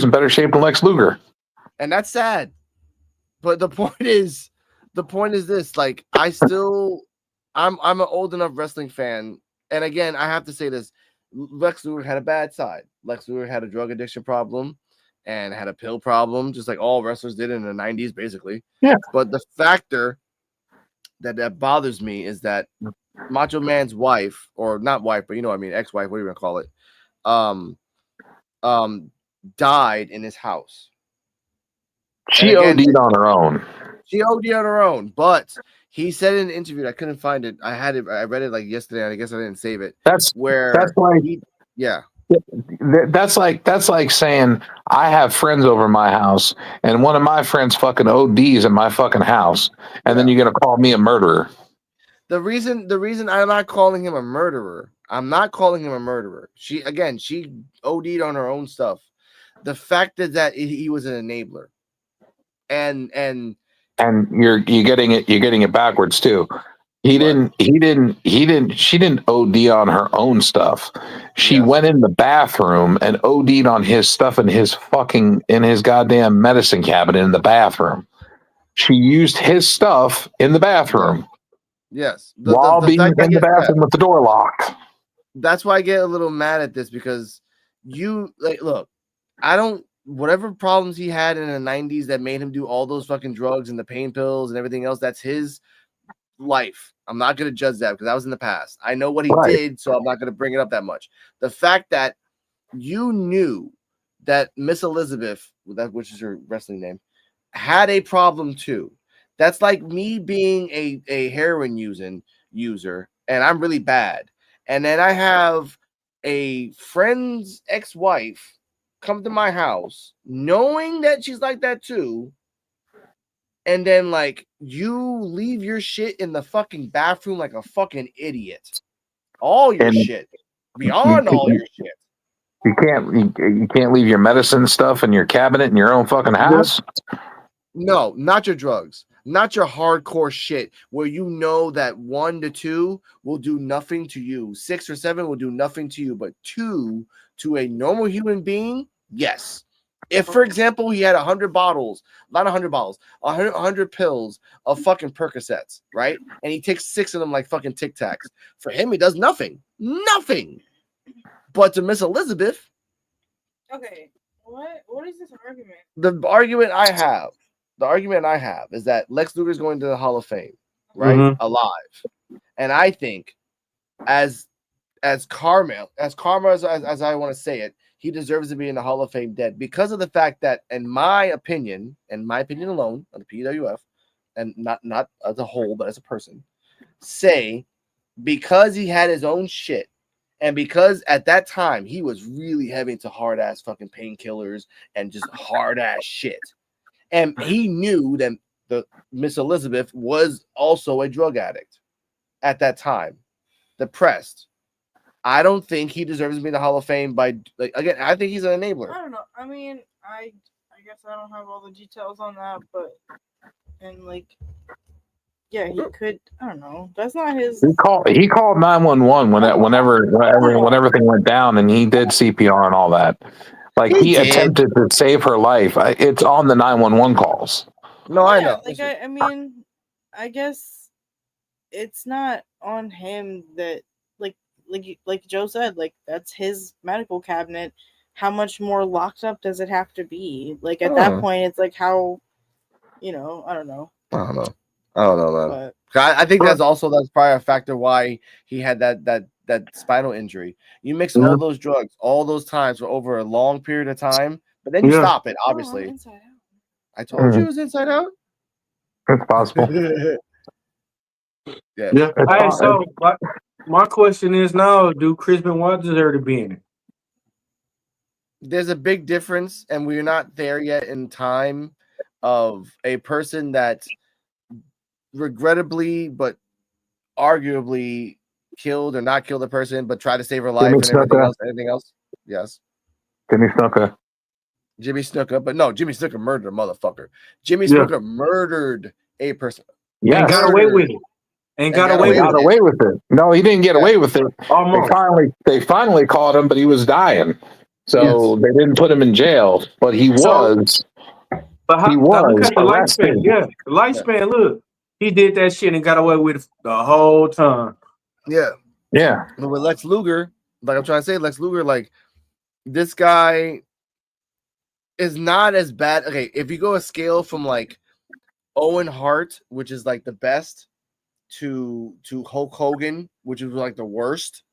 in better shape than Lex Luger, and that's sad. But the point is this: like, I'm an old enough wrestling fan, and again, I have to say this: Lex Luger had a bad side. Lex Luger had a drug addiction problem, and had a pill problem, just like all wrestlers did in the 90s, basically. Yeah. But the factor that bothers me is that Macho Man's wife, or not wife, but you know what I mean, ex-wife, what are you gonna call it? Died in his house. She again, OD'd on her own. She OD'd on her own, but he said in an interview, I couldn't find it. I read it like yesterday, and I guess I didn't save it. That's like that's like saying I have friends over my house, and one of my friends fucking ODs in my fucking house, and then you're gonna call me a murderer. The reason I'm not calling him a murderer. I'm not calling him a murderer. She OD'd on her own stuff. The fact is that he was an enabler, and you're getting it backwards too. She didn't OD on her own stuff. She went in the bathroom and OD'd on his stuff in his goddamn medicine cabinet in the bathroom. She used his stuff in the bathroom. Yes. While being in the bathroom with the door locked. That's why I get a little mad at this, because look, whatever problems he had in the 90s that made him do all those fucking drugs and the pain pills and everything else, that's his life. I'm not going to judge that because that was in the past. I know what he did, so I'm not going to bring it up that much. The fact that you knew that Miss Elizabeth, which is her wrestling name, had a problem too. That's like me being a heroin user, and I'm really bad. And then I have a friend's ex-wife come to my house knowing that she's like that too. And then like you leave your shit in the fucking bathroom like a fucking idiot. All your shit. Beyond all your shit. You can't leave your medicine stuff in your cabinet in your own fucking house. No, not your drugs. Not your hardcore shit where you know that 1 to 2 will do nothing to you. 6 or 7 will do nothing to you, but 2 to a normal human being, yes. If, for example, he had 100 bottles, not 100 bottles, 100 pills of fucking Percocets, right? And he takes 6 of them like fucking Tic Tacs. For him, he does nothing. Nothing. But to Miss Elizabeth. Okay, what is this argument? The argument I have is that Lex Luger is going to the Hall of Fame, right? Alive. And I think as karma as I want to say it, he deserves to be in the Hall of Fame dead because of the fact that, in my opinion alone, on the PWF, and not as a whole, but as a person, say because he had his own shit, and because at that time he was really heavy into hard ass fucking painkillers and just hard ass shit, and he knew that the Miss Elizabeth was also a drug addict at that time, depressed. I don't think he deserves to be in the Hall of Fame by, like, again, I think he's an enabler. I don't know. I mean, I guess I don't have all the details on that, but yeah, he could. I don't know. That's not his. He called 911 when everything went down, and he did CPR and all that. Like he attempted to save her life. It's on the 911 calls. No, I know. Like I mean, I guess it's not on him that like Joe said, like that's his medical cabinet. How much more locked up does it have to be? Like at that point, it's like how, I don't know. I don't know, man. But I think that's probably a factor why he had that spinal injury. You mix all those drugs, all those times for over a long period of time, but then you stop it. Obviously, I told you it was Inside Out. It's possible. Yeah. All right, so my question is now: do Chris Benoit deserve to be in it? There's a big difference, and we're not there yet in time of a person that regrettably but arguably killed or not killed a person, but tried to save her life and everything else. Yes. Jimmy Snuka, but no, Jimmy Snuka murdered a motherfucker. Jimmy Snuka murdered a person. Yeah, and got away with it. Got away with it. No, he didn't get away with it. Almost. They finally caught him, but he was dying. So they didn't put him in jail, but he was. But he was look at the lifespan. Yeah, the lifespan. Look, he did that shit and got away with it the whole time. Yeah. But with Lex Luger, like I'm trying to say, Lex Luger, like this guy is not as bad. Okay, if you go a scale from like Owen Hart, which is like the best, to Hulk Hogan, which is like the worst.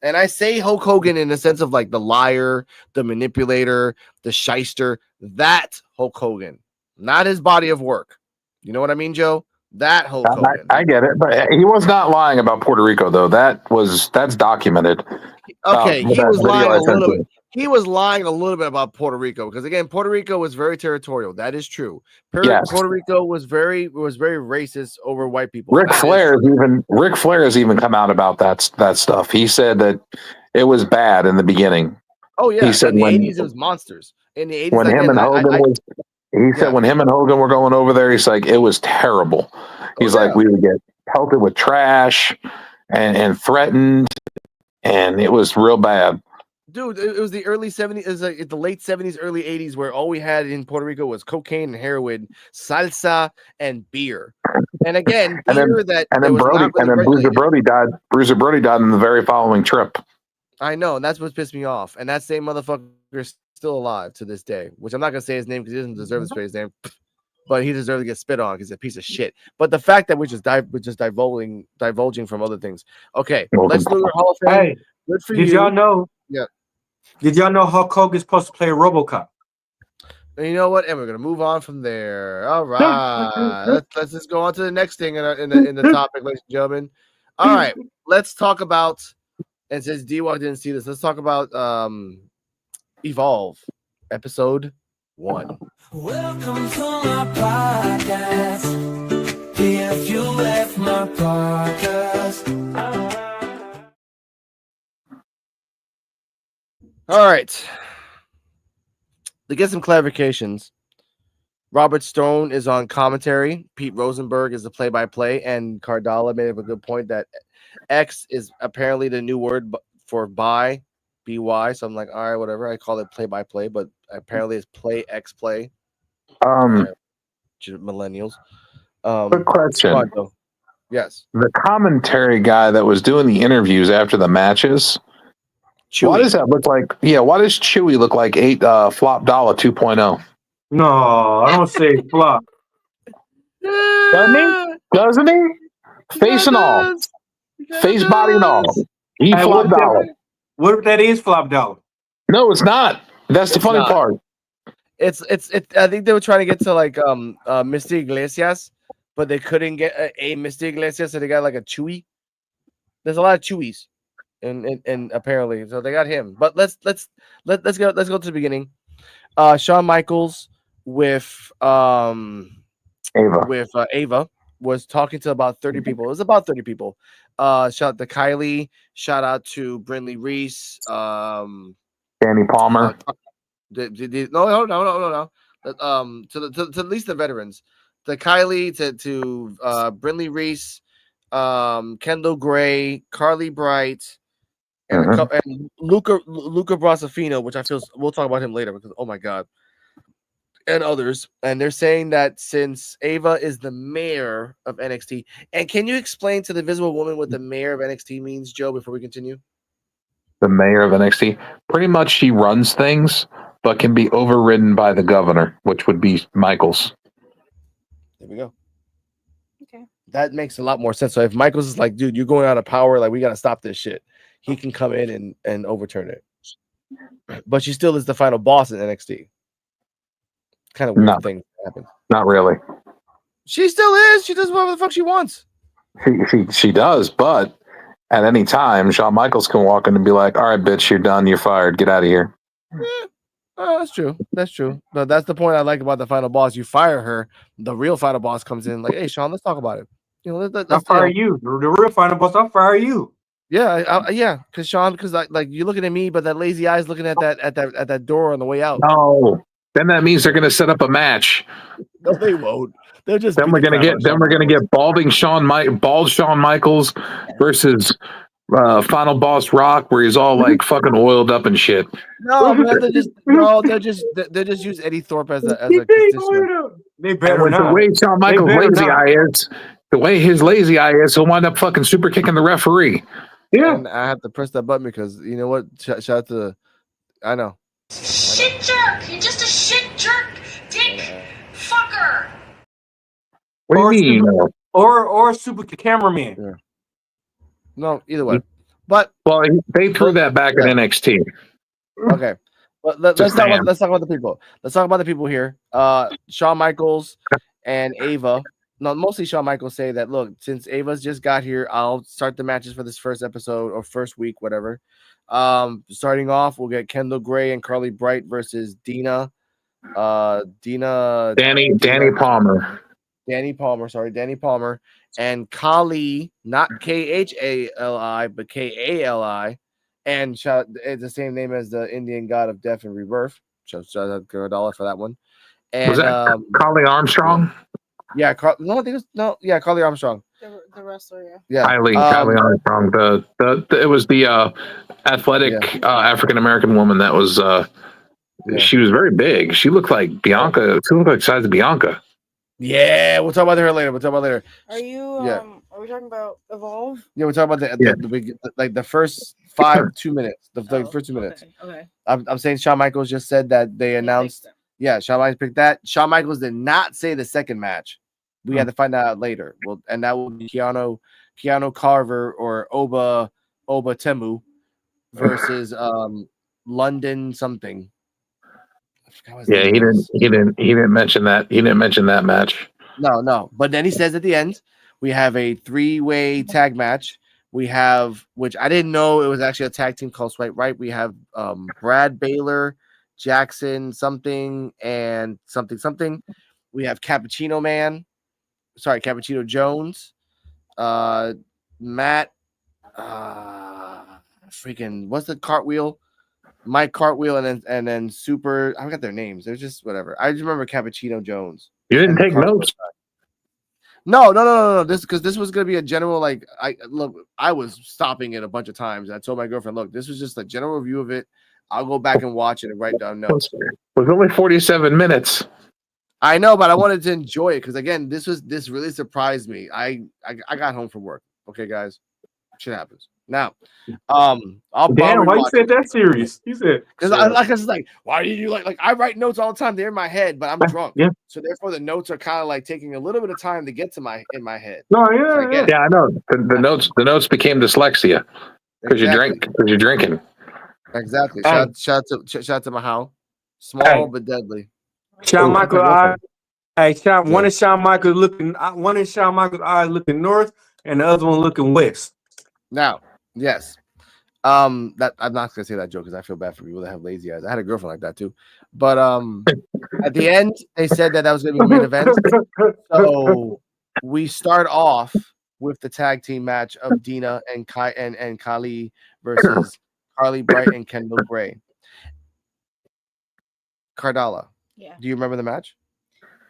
And I say Hulk Hogan in the sense of like the liar, the manipulator, the shyster, that Hulk Hogan, not his body of work. You know what I mean, Joe? That Hulk Hogan. I get it, but he was not lying about Puerto Rico, though. That's documented. Okay, he was lying a little bit. He was lying a little bit about Puerto Rico because again, Puerto Rico was very territorial. That is true. Puerto Rico was very racist over white people. Ric Flair has even come out about that stuff. He said that it was bad in the beginning. Oh yeah, he said in the 80s it was monsters. In the 80s, when him and Hogan said when him and Hogan were going over there, he's like it was terrible. He's like we would get pelted with trash and threatened, and it was real bad. Dude, it was the early 70s, it was like the late 70s, early 80s, where all we had in Puerto Rico was cocaine and heroin, salsa, and beer. And again, Bruiser Brody died. Bruiser Brody died in the very following trip. I know, and that's what pissed me off. And that same motherfucker is still alive to this day, which I'm not gonna say his name because he doesn't deserve to say his name, but he deserves to get spit on because he's a piece of shit. But the fact that we're just divulging from other things. Okay, let's do the Hall of Fame. Hey, good for you. Did y'all know? Yeah. Did y'all know Hulk Hogan's supposed to play RoboCop? And you know what? And we're gonna move on from there. All right, let's just go on to the next thing in the topic, ladies and gentlemen. All right, let's talk about. And since D-Walk didn't see this, let's talk about Evolve, episode 1. Welcome to my podcast. If you left my podcast. All right. To get some clarifications, Robert Stone is on commentary. Pete Rosenberg is the play-by-play, and Cardalla made up a good point that X is apparently the new word for by, BY. So I'm like, all right, whatever. I call it play-by-play, but apparently it's play X play. Millennials. Good question. Yes. The commentary guy that was doing the interviews after the matches. Chewy. Why does that look like? Yeah, why does Chewy look like Flop Dollar 2.0? No, I don't say flop. Doesn't he? Face and all. Face, body, and all. He Flop Dollar. What if that is Flop Dollar? No, it's not. That's the funny part. It's. I think they were trying to get to like Misty Iglesias, but they couldn't get a Misty Iglesias, so they got like a Chewy. There's a lot of Chewies, and apparently, so they got him. But let's go to the beginning. Shawn Michaels with Ava was talking to about 30 people. It was about 30 people. Shout out to Kylie. Shout out to Brinley Reese. Danny Palmer. No. To at least the veterans. To Kylie, to Brinley Reese, Kendall Gray, Carly Bright, and Luca Brasafino, which I feel we'll talk about him later because oh my god. And others, and they're saying that since Ava is the mayor of NXT, and can you explain to the Visible Woman what the mayor of NXT means, Joe, before we continue? The mayor of NXT, pretty much she runs things, but can be overridden by the governor, which would be Michaels. There we go. Okay, that makes a lot more sense. So if Michaels is like, dude, you're going out of power, like we got to stop this shit, he can come in and overturn it. But she still is the final boss in NXT. Kind of weird thing happen. Not really. She still is. She does whatever the fuck she wants. She does, but at any time, Shawn Michaels can walk in and be like, "All right, bitch, you're done. You're fired. Get out of here." Yeah. Oh, that's true. That's true. But that's the point I like about the final boss. You fire her, the real final boss comes in like, "Hey, Shawn, let's talk about it." You know, I'll fire you. The real final boss. I'll fire you. Yeah, yeah. Because Shawn, like you're looking at me, but that lazy eye is looking at that door on the way out. No. Then that means they're going to set up a match. No, they won't. They're just. Then we're going to get bald Shawn Michaels versus Final Boss Rock, where he's all like fucking oiled up and shit. No, man, they're just use Eddie Thorpe as a constituent. They better not. The way Shawn Michaels' lazy eye is, the way his lazy eye is, he'll wind up fucking super kicking the referee. Yeah, and I have to press that button because you know what? Shout out to, I know. shit jerk. You're just a shit jerk, dick, fucker. What do you mean? Or super cameraman. Yeah. No, either way. But well, they threw that back in NXT. Okay, but let's talk about the people. Let's talk about the people here. Shawn Michaels and Ava. No, mostly Shawn Michaels say that look, since Ava's just got here, I'll start the matches for this first episode or first week, whatever. Starting off, we'll get Kendall Gray and Carly Bright versus Danny Palmer. Danny Palmer and Kali, not Khali, but Kali, and it's the same name as the Indian god of death and rebirth. So shout out to $1 for that one. And was that Kali Armstrong? Yeah, Kali Armstrong. The wrestler, yeah. Kali Armstrong. It was the athletic African American woman that was. She was very big. She looked like Bianca. She looked like the size of Bianca. Yeah, we'll talk about her later. Are you? Are we talking about Evolve? Yeah, we're talking about the first 2 minutes. The first 2 minutes. Okay. I'm saying Shawn Michaels just said that they announced. Yeah, Shawn Michaels picked that. Shawn Michaels did not say the second match. We had to find that out later. Well, and that will be Keanu Carver or Oba Temu versus London something. Yeah, he didn't mention that. He didn't mention that match. No. But then he says at the end, we have a 3-way tag match. We have, which I didn't know it was actually a tag team called Swipe Right. We have Brad Baylor, Jackson something, and something. We have Cappuccino Jones, Matt, freaking what's the Cartwheel? Mike Cartwheel and then Super. I forgot their names. They're just whatever. I just remember Cappuccino Jones. You didn't take notes. No. This was gonna be a general I was stopping it a bunch of times. I told my girlfriend, look, this was just a general review of it. I'll go back and watch it and write down notes. It was only 47 minutes. I know, but I wanted to enjoy it because again, this really surprised me. I got home from work. Okay, guys, shit happens. Now, damn, why you said that serious? He said because I was like, why do you like I write notes all the time? They're in my head, but I'm drunk. Yeah. So therefore, the notes are kind of like taking a little bit of time to get to in my head. No, yeah, I know. The notes became dyslexia because you drink because you're drinking. Exactly. Shout out to Mahal. Small but deadly. Shawn Michaels. One is Shawn Michaels looking. One is Shawn Michaels' eyes looking north, and the other one looking west. Now, yes. That I'm not gonna say that joke because I feel bad for people that have lazy eyes. I had a girlfriend like that too. But at the end, they said that was gonna be the main event. So we start off with the tag team match of Dina and Kali versus Carly Bright and Kendall Gray. Cardala. Yeah. Do you remember the match?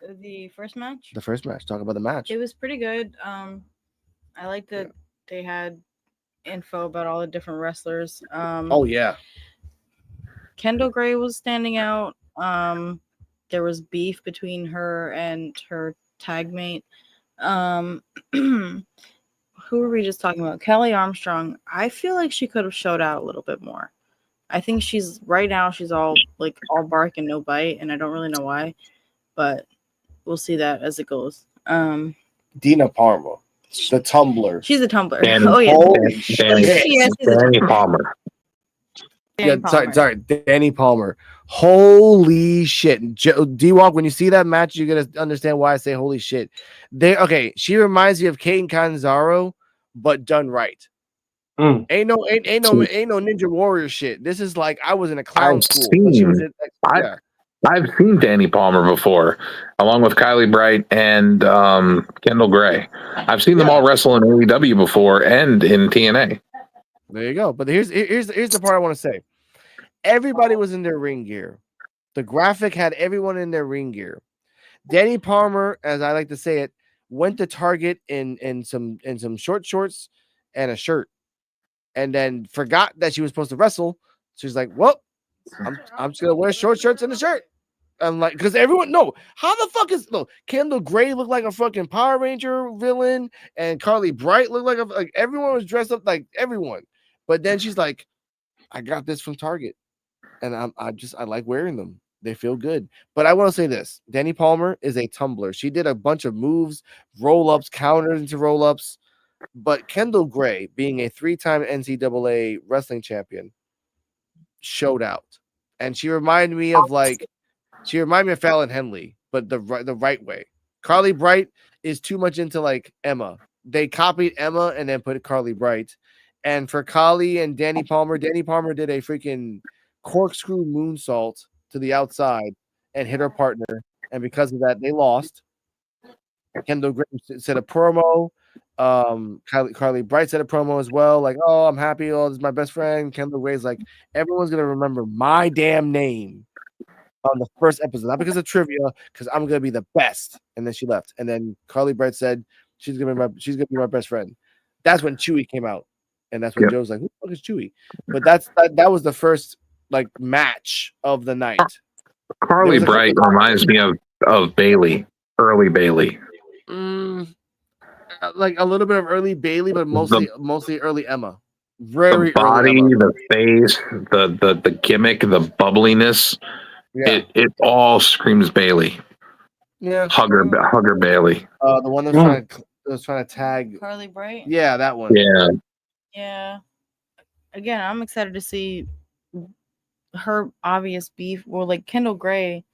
The first match? The first match. Talk about the match. It was pretty good. I like that they had info about all the different wrestlers. Oh yeah. Kendall Gray was standing out. There was beef between her and her tag mate. Who were we just talking about? Kelly Armstrong. I feel like she could have showed out a little bit more. I think she's all bark and no bite, and I don't really know why, but we'll see that as it goes. Dina Palmer, the Tumbler. She's a Tumbler. Danny Palmer. Sorry, Danny Palmer. Holy shit. D-Walk, when you see that match, you're going to understand why I say holy shit. She reminds me of Kate Canzaro, but done right. Ain't no Ninja Warrior shit. This is like I was in a clown school. I've seen Danny Palmer before, along with Kylie Bright and Kendall Gray. I've seen them all wrestle in AEW before and in TNA. There you go. But here's the part I want to say. Everybody was in their ring gear. The graphic had everyone in their ring gear. Danny Palmer, as I like to say it, went to Target in some short shorts and a shirt, and then forgot that she was supposed to wrestle. She's like, "Well, I'm just gonna wear short shirts and a shirt." I'm like, because everyone how the fuck is Kendall Gray looked like a fucking Power Ranger villain, and Carly Bright looked like everyone was dressed up like everyone. But then she's like, "I got this from Target." and I like wearing them. They feel good. But I want to say this: Danny Palmer is a tumbler. She did a bunch of moves, roll ups, counters into roll ups. But Kendall Gray, being a 3-time NCAA wrestling champion, showed out, and she reminded me of Fallon Henley, but the right way. Carly Bright is too much into like Emma. They copied Emma and then put Carly Bright. And for Carly and Danny Palmer did a freaking corkscrew moonsault to the outside and hit her partner. And because of that, they lost. Kendall Gray said a promo. Carly Bright said a promo as well. Like, oh, I'm happy. Oh, this is my best friend. Kendall Gray's like, everyone's gonna remember my damn name on the first episode, not because of trivia, because I'm gonna be the best. And then she left. And then Carly Bright said she's gonna be my best friend. That's when Chewy came out, and that's when Joe's like, who the fuck is Chewy? But that was the first like match of the night. Carly Bright reminds me of Bailey, early Bailey. Like a little bit of early Bailey, but mostly early Emma. Very the body, early Emma. the face, the gimmick, the bubbliness. Yeah. It all screams Bailey. Yeah. Hugger Bailey. The one that was trying to tag Carly Bright. Yeah, that one. Yeah. Yeah. Again, I'm excited to see her obvious beef. Or like Kendall Gray,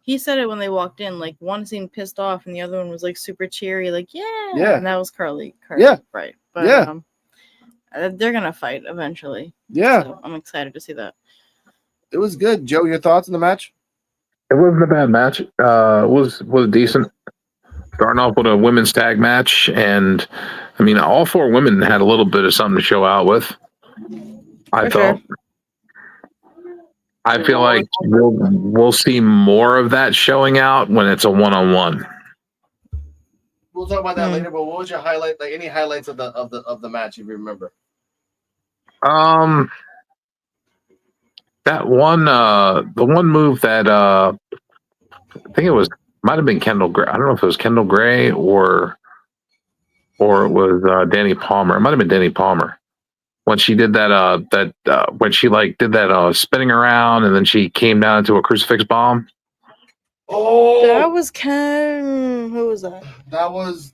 he said it when they walked in. Like one seemed pissed off, and the other one was like super cheery. Like yeah. And that was Carly. Yeah. Right. But they're gonna fight eventually. Yeah. So I'm excited to see that. It was good. Joe, your thoughts on the match? It wasn't a bad match. It was decent. Starting off with a women's tag match, and I mean, all 4 women had a little bit of something to show out with. I felt. Sure. I feel like we'll see more of that showing out when it's a one-on-one. We'll talk about that later. But what was your highlight? Like any highlights of the match, if you remember? That one, the one move that I think might have been Kendall Gray. I don't know if it was Kendall Gray or it was Danny Palmer. It might have been Danny Palmer when she did that. When she like did that spinning around and then she came down into a crucifix bomb. Oh, that was Ken. Who was that? That was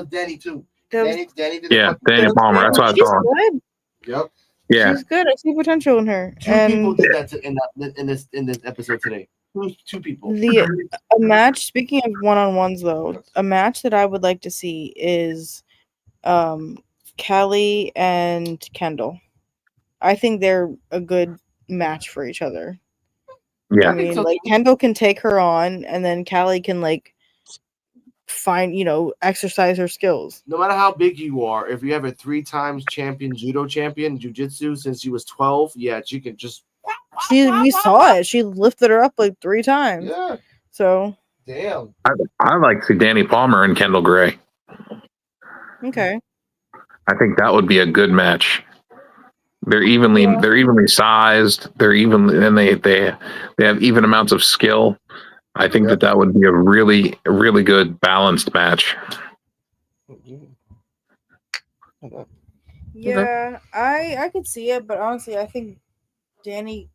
Danny too. Danny did Danny Palmer. That's what I thought. Good. Yep. Yeah, she's good. I see potential in her. Two people did that in this episode today. Two people. A match. Speaking of one-on-ones, though, a match that I would like to see is, Callie and Kendall. I think they're a good match for each other. Yeah, I mean, like Kendall can take her on, and then Callie can like find, exercise her skills. No matter how big you are, if you have a 3 times judo champion, jiu-jitsu since she was 12, she can just. We saw it. She lifted her up like 3 times. Yeah. So. Damn. I like to see Danny Palmer and Kendall Gray. Okay. I think that would be a good match. They're evenly sized. They're and they have even amounts of skill. I think that would be a really good balanced match. Yeah, I could see it, but honestly, I think Danny,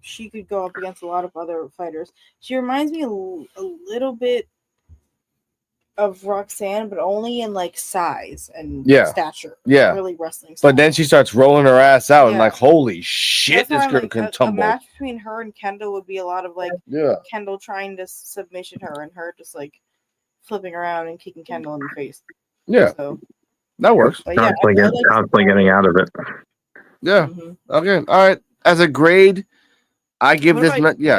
she could go up against a lot of other fighters. She reminds me a little bit of Roxanne, but only in like size and stature. Yeah, really wrestling style. But then she starts rolling her ass out and like, holy shit, this girl can tumble. A match between her and Kendall would be a lot of like Kendall trying to submission her and her just like flipping around and kicking Kendall in the face. Yeah, so that works. Constantly getting out of it. Yeah. Mm-hmm. Okay. All right. As a grade, I give this.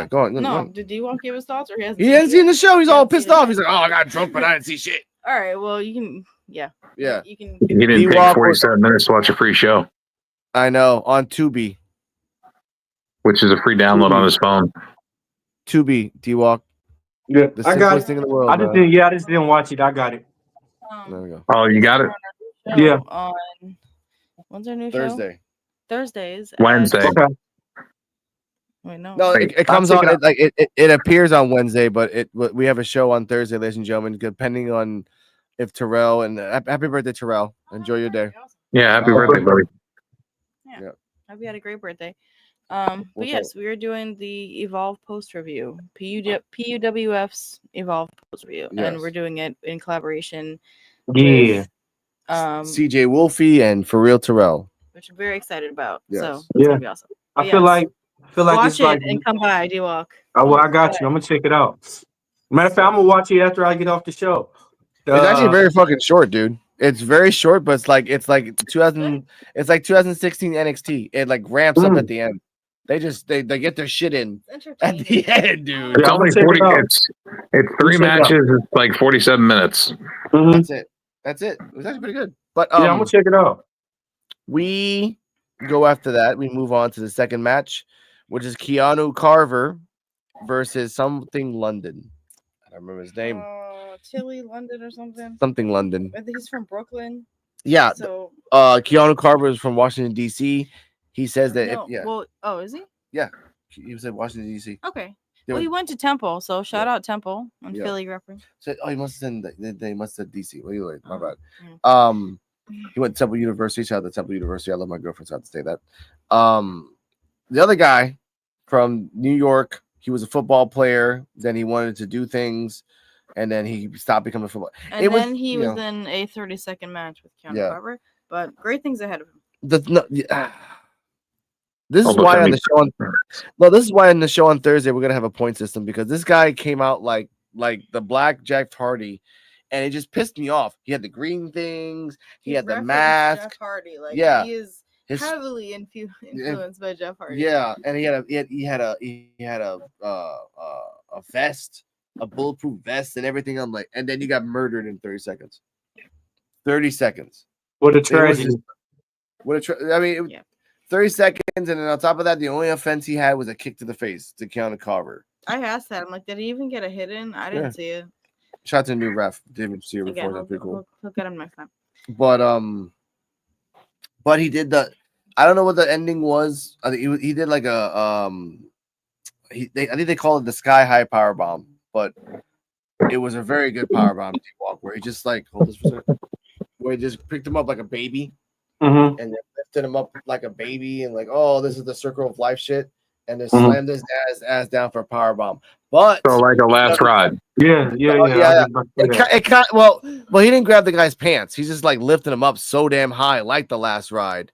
Go on. No, did D-Walk give his thoughts, or he hasn't seen the show? He's all pissed off. He's like, "Oh, I got drunk, but I didn't see shit." All right. Well, you can. Yeah. You can. He didn't take 47 minutes to watch a free show. I know, on Tubi, which is a free download on his phone. Tubi, D-Walk. Yeah, I got it. Thing in the world, I just didn't watch it. I got it. There we go. Oh, you got it. Yeah. When's our new Thursday? Show? Thursdays. Wednesday. Okay. Wait, no. No, it comes on. It appears on Wednesday, but we have a show on Thursday, ladies and gentlemen. Depending on if Terrell and happy birthday, Terrell. Enjoy your day. Yeah, happy birthday, buddy. Yeah. Hope you had a great birthday. But yes, we are doing the Evolve post review, PUWF's Evolve post review, and we're doing it in collaboration with CJ Wolfie and For Real Terrell, which I'm very excited about. Yes. So it's gonna be awesome. But I feel like watch it's it like and come by, D-Walk. Oh, well, I got you. I'm gonna check it out. Matter of fact, I'm gonna watch it after I get off the show. It's actually very fucking short, dude. It's very short, but it's like 2016 NXT. It like ramps up at the end. They get their shit in at the end, dude. Yeah, only 40. It's 3 matches. It's like 47 minutes. That's it. It was actually pretty good. But yeah, I'm gonna check it out. We go after that. We move on to the second match, which is Keanu Carver versus something London. I don't remember his name. Tilly London or something. Something London. I think he's from Brooklyn. Yeah. So Keanu Carver is from Washington D.C. He says that. Well, is he? Yeah, he was in Washington D.C. Okay. Well, he went to Temple, so shout out Temple on Philly reference. So, he must have they must have D.C. What are you like? My bad. He went to Temple University. Shout out to Temple University. I love my girlfriend, so I have to say that. The other guy from New York, he was a football player. Then he wanted to do things, and then he stopped becoming a football. And he was in a 30-second match with Keanu Carver, but great things ahead of him. This is why on the show this is why on the show on Thursday we're gonna have a point system, because this guy came out like the Black Jeff Hardy, and it just pissed me off. He had the green things, he had the mask. Jeff Hardy, he is heavily influenced by Jeff Hardy. Yeah, and he had a vest, a bulletproof vest, and everything. I'm like, and then you got murdered in 30 seconds. 30 seconds. What a tragedy! 30 seconds, and then on top of that, the only offense he had was a kick to the face to Keanu Carver. I asked that. I'm like, did he even get a hit in? I didn't see it. Shout out to the new ref. Didn't see it before. That's pretty cool. He'll get him next time. But he did the. I don't know what the ending was. I think he did like a I think they call it the Sky High Power Bomb, but it was a very good power bomb walk where he just hold this for a second, where he just picked him up like a baby. And then lifted him up like a baby, and this is the circle of life shit, and then slammed his ass down for a power bomb. But so like a last ride. Yeah. It can't. Well, he didn't grab the guy's pants. He's just lifting him up so damn high, like the last ride.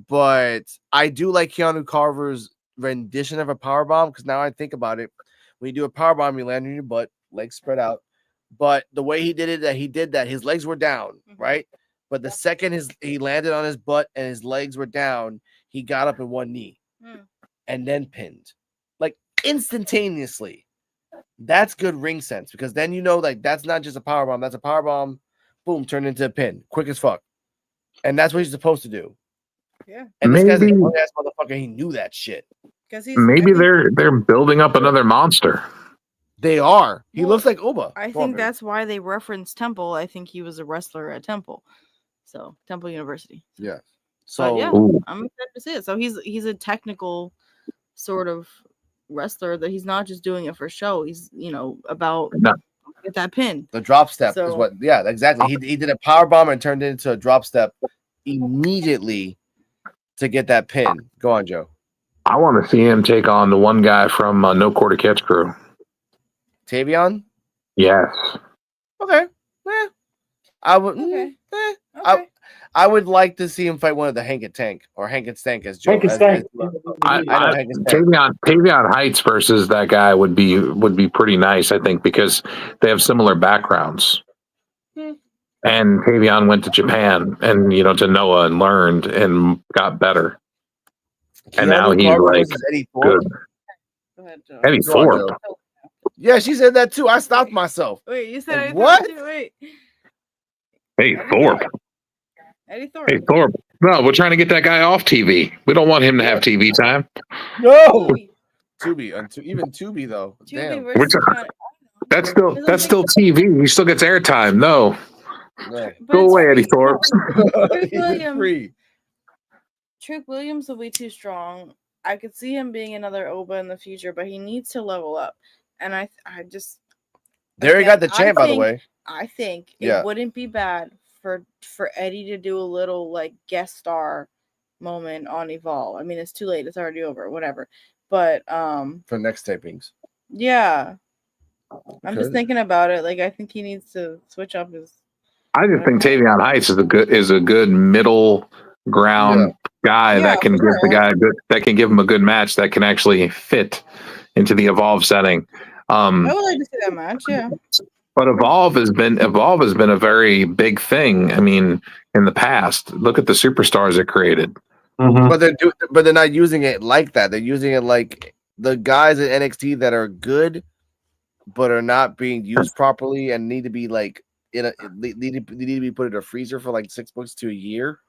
But I do like Keanu Carver's rendition of a power bomb, because now I think about it, when you do a power bomb, you land on your butt, legs spread out. But the way he did it, his legs were down, right? But the second he landed on his butt and his legs were down, he got up in one knee and then pinned, instantaneously. That's good ring sense, because then that's not just a power bomb. That's a power bomb, boom, turned into a pin, quick as fuck, and that's what he's supposed to do. Yeah. And this guy's a young ass motherfucker. He knew that shit. Maybe they're building up another monster. They are. He looks like Uba. I think that's why they referenced Temple. I think he was a wrestler at Temple. So Temple University. Yeah. So I'm excited to see it. So he's a technical sort of wrestler, that he's not just doing it for show. He's about get that pin. The drop step is what. Yeah, exactly. He did a power bomb and turned it into a drop step immediately to get that pin. Go on, Joe. I want to see him take on the one guy from No Quarter Catch Crew. Tavion? Yes. Okay. I would. Okay. I would like to see him fight one of the Hank and Tank, or Hank and Stank as Joe. Tavion Heights versus that guy would be pretty nice, I think, because they have similar backgrounds. And Tavion went to Japan and to Noah and learned and got better. And now he's Eddie good. Go ahead, Joe. Eddie Thorpe. Yeah, she said that too. I stopped myself. Wait, you said Eddie what? Thorpe too? Wait. Hey, Thorpe. Eddie Thorpe. Hey, Thorpe. No, we're trying to get that guy off TV. We don't want him to have TV time. No. Tubi, even Tubi though. Damn. That's still TV. He still gets airtime. No. Go away, Eddie Thorpe. Trick Williams will be too strong. I could see him being another Oba in the future, but he needs to level up. And I just there he got the champ, by the way. I think it wouldn't be bad for Eddie to do a little guest star moment on Evolve. I mean, it's too late. It's already over. Whatever. But for next tapings. Yeah. I'm just Okay. thinking about it. Like, I think he needs to switch up his. I just think Tavion Heights is a good middle ground guy Yeah, that can for give the sure. guy that can give him a good match that can actually fit into the Evolve setting. I would like to see that match. Yeah. But Evolve has been a very big thing. I mean, in the past, look at the superstars it created. But they're not using it like that. They're using it like the guys at NXT that are good, but are not being used properly and need to be like they need to be put in a freezer for like 6 months to a year.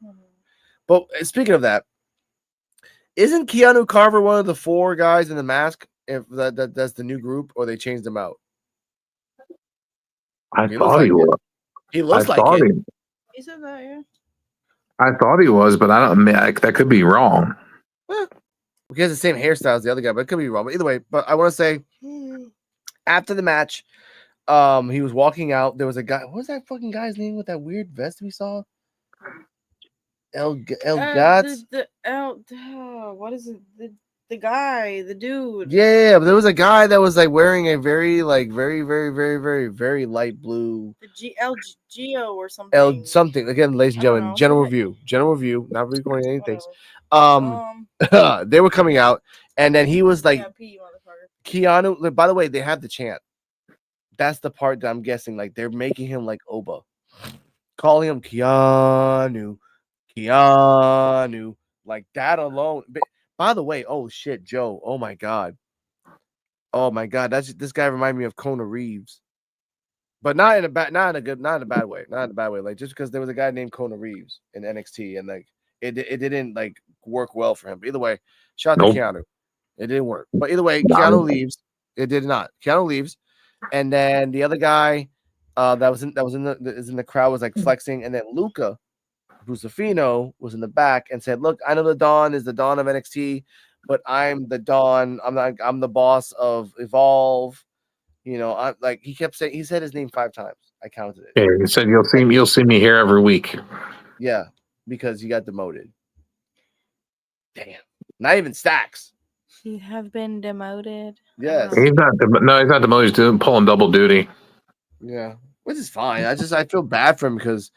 But speaking of that, isn't Keanu Carver one of the 4 guys in the mask? If that's the new group, or they changed him out? I thought he was. He looks like it. He said that, yeah. I thought he was, but I don't. That could be wrong. He has the same hairstyle as the other guy, but it could be wrong. But either way, but I want to say, after the match, he was walking out. There was a guy. What was that fucking guy's name with that weird vest we saw? El Gats. What is it? The guy, the dude. Yeah, but there was a guy that was like wearing a very light blue. The Geo or something. Something again, ladies and gentlemen. General review. Not recording anything. They were coming out, and then he was like, Keanu. By the way, they have the chant. That's the part that I'm guessing. Like they're making him like Oba, calling him Keanu, like that alone. By the way, oh shit, Joe. Oh my god. This guy reminded me of Kona Reeves, but not in a bad way. Like just because there was a guy named Kona Reeves in NXT, and like it didn't like work well for him. But either way, shout out to Keanu. It didn't work. But either way, Keanu leaves. It did not. Keanu leaves, and then the other guy that was in the crowd was like flexing, and then Luca Busafino was in the back and said, "Look, I know the Dawn is the Dawn of NXT, but I'm the Dawn. I'm the boss of Evolve." You know, I like he kept saying he said his name 5 times. I counted it. Yeah, he said you'll see me here every week. Yeah, because he got demoted. Damn, not even Stacks. He have been demoted. Yes, he's not demoted. He's pulling double duty. Yeah, which is fine. I feel bad for him because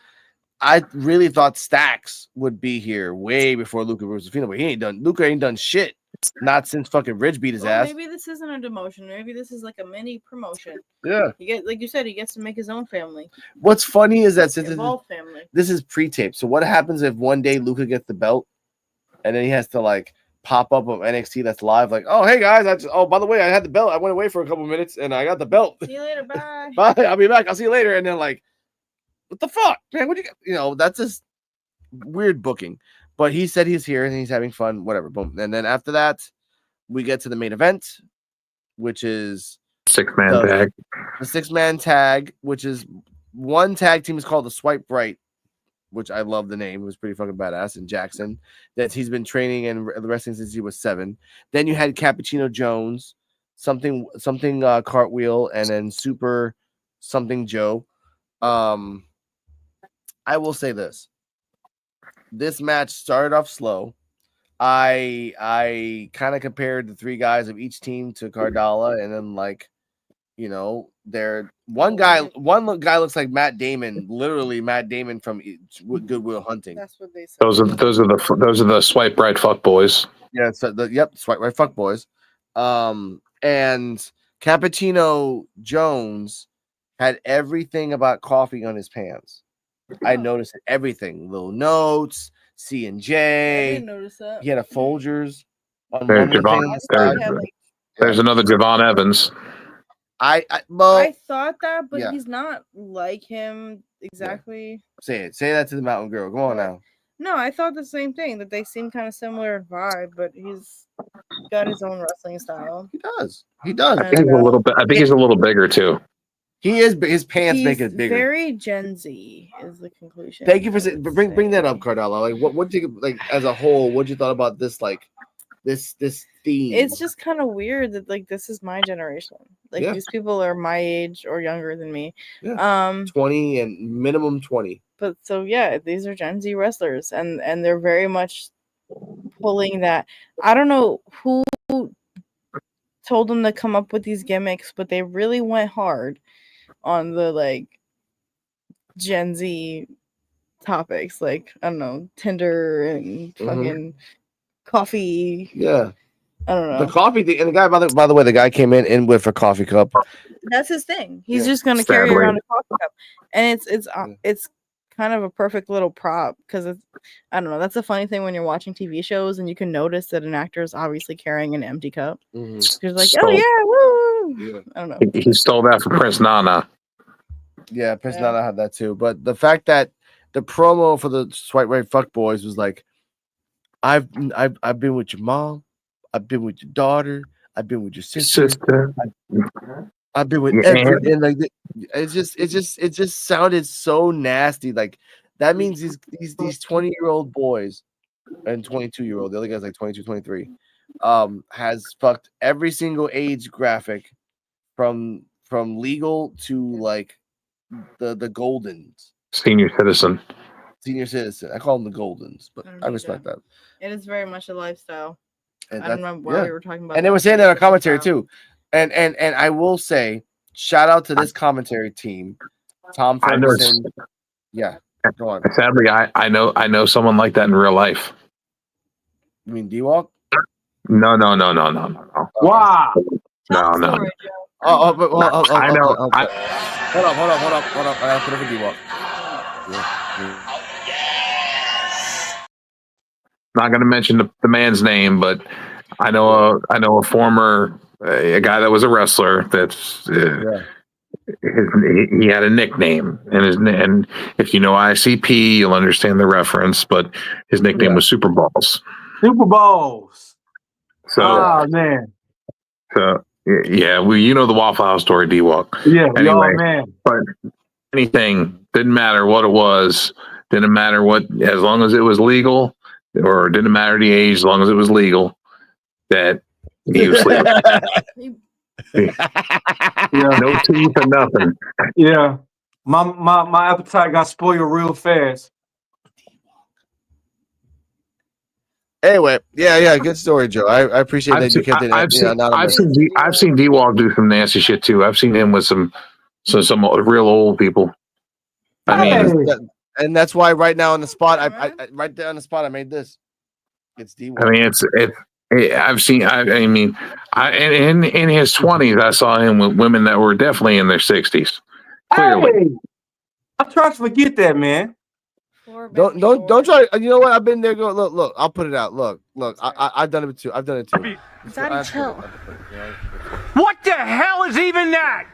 I really thought Stacks would be here way before Luca Rusafino, but Luca ain't done shit. Not since fucking Ridge beat his ass. Maybe this isn't a demotion. Maybe this is like a mini promotion. Yeah. Like you said, he gets to make his own family. What's funny is that since family. This is pre-taped. So what happens if one day Luca gets the belt and then he has to like pop up of NXT that's live, like, oh hey guys, by the way, I had the belt. I went away for a couple minutes and I got the belt. See you later, bye. Bye. I'll be back. I'll see you later. And then like, what the fuck, man? What you got? That's just weird booking. But he said he's here and he's having fun, whatever. Boom. And then after that, we get to the main event, which is 6-man tag. The 6-man tag, which is one tag team is called the Swipe Right, which I love the name. It was pretty fucking badass. In Jackson, that he's been training and wrestling since he was 7. Then you had Cappuccino Jones, something Cartwheel, and then Super something Joe. I will say this. This match started off slow. I kind of compared the 3 guys of each team to Cardala, and then like, one guy looks like Matt Damon, literally Matt Damon from Good Will Hunting. That's what they said. Those are the Swipe Right fuck boys. Yeah, so Swipe Right fuck boys. And Cappuccino Jones had everything about coffee on his pants. I noticed everything, little notes, C&J. I didn't notice that. He had a Folgers on There's one there's another Javon Evans. I thought that, but he's not like him exactly. Yeah. Say that to the Mountain Girl. Come on now. No, I thought the same thing, that they seem kind of similar in vibe, but he's got his own wrestling style. He does. I think he's a little bigger too. He is, but his pants make it bigger. Very Gen Z is the conclusion. Thank you for bring that up, Cardella. Like, what do you like as a whole? What you thought about this? Like, this theme? It's just kind of weird that like this is my generation. Like these people are my age or younger than me. Yeah. 20 and minimum 20. But so yeah, these are Gen Z wrestlers, and they're very much pulling that. I don't know who told them to come up with these gimmicks, but they really went hard on the like Gen Z topics, like I don't know, Tinder and fucking coffee. Yeah. I don't know. The coffee thing, and the guy, by the way, the guy came in with a coffee cup. That's his thing. He's Yeah. just gonna carry Sadly. around a coffee cup, and it's kind of a perfect little prop because it's, I don't know. That's a funny thing when you're watching TV shows and you can notice that an actor is obviously carrying an empty cup. You're like, oh yeah, woo! I don't know. He stole that from Prince Nana. Yeah, Prince Nana had that too. But the fact that the promo for the Swipe Right Fuck Boys was like, I've been with your mom, I've been with your daughter, I've been with your sister. I've been with everything. Like it just sounded so nasty. Like that means these 20-year-old boys and 22-year-old, the other guy's like 22, 23, has fucked every single age graphic from legal to like the Goldens. Senior citizen. I call them the Goldens, but I respect that. It is very much a lifestyle. And I don't know why we were talking about. And they were saying that in our commentary too. And I will say, shout out to this commentary team, Tom Ferguson. Yeah, go on. Sadly, I know someone like that in real life. You mean D-Walk? No. Wow. No. I know. Hold up. I gotta put up a D-Walk. Not going to mention the man's name, but I know a former a guy that was a wrestler. That's he had a nickname, and if you know ICP, you'll understand the reference. But his nickname was Super Balls. Super Balls. So, oh man. So yeah, you know the Waffle House story, D-Walk. Yeah, anyway, man. But anything didn't matter what it was. Didn't matter what, as long as it was legal, or didn't matter the age, as long as it was legal. That he was sleeping. No teeth or nothing. Yeah, my appetite got spoiled real fast. Anyway, yeah, good story, Joe. I appreciate that you kept it. I've seen D-Walk do some nasty shit too. I've seen him with some real old people. I mean, and that's why right now on the spot, I right there on the spot, I made this. It's D-Walk. I mean, I've seen. I mean, in his 20s, I saw him with women that were definitely in their 60s. Clearly, hey, I try to forget that, man. Don't try. You know what? I've been there. Go look. I'll put it out. Look. I've done it too. Daddy, chill. What the hell is even that?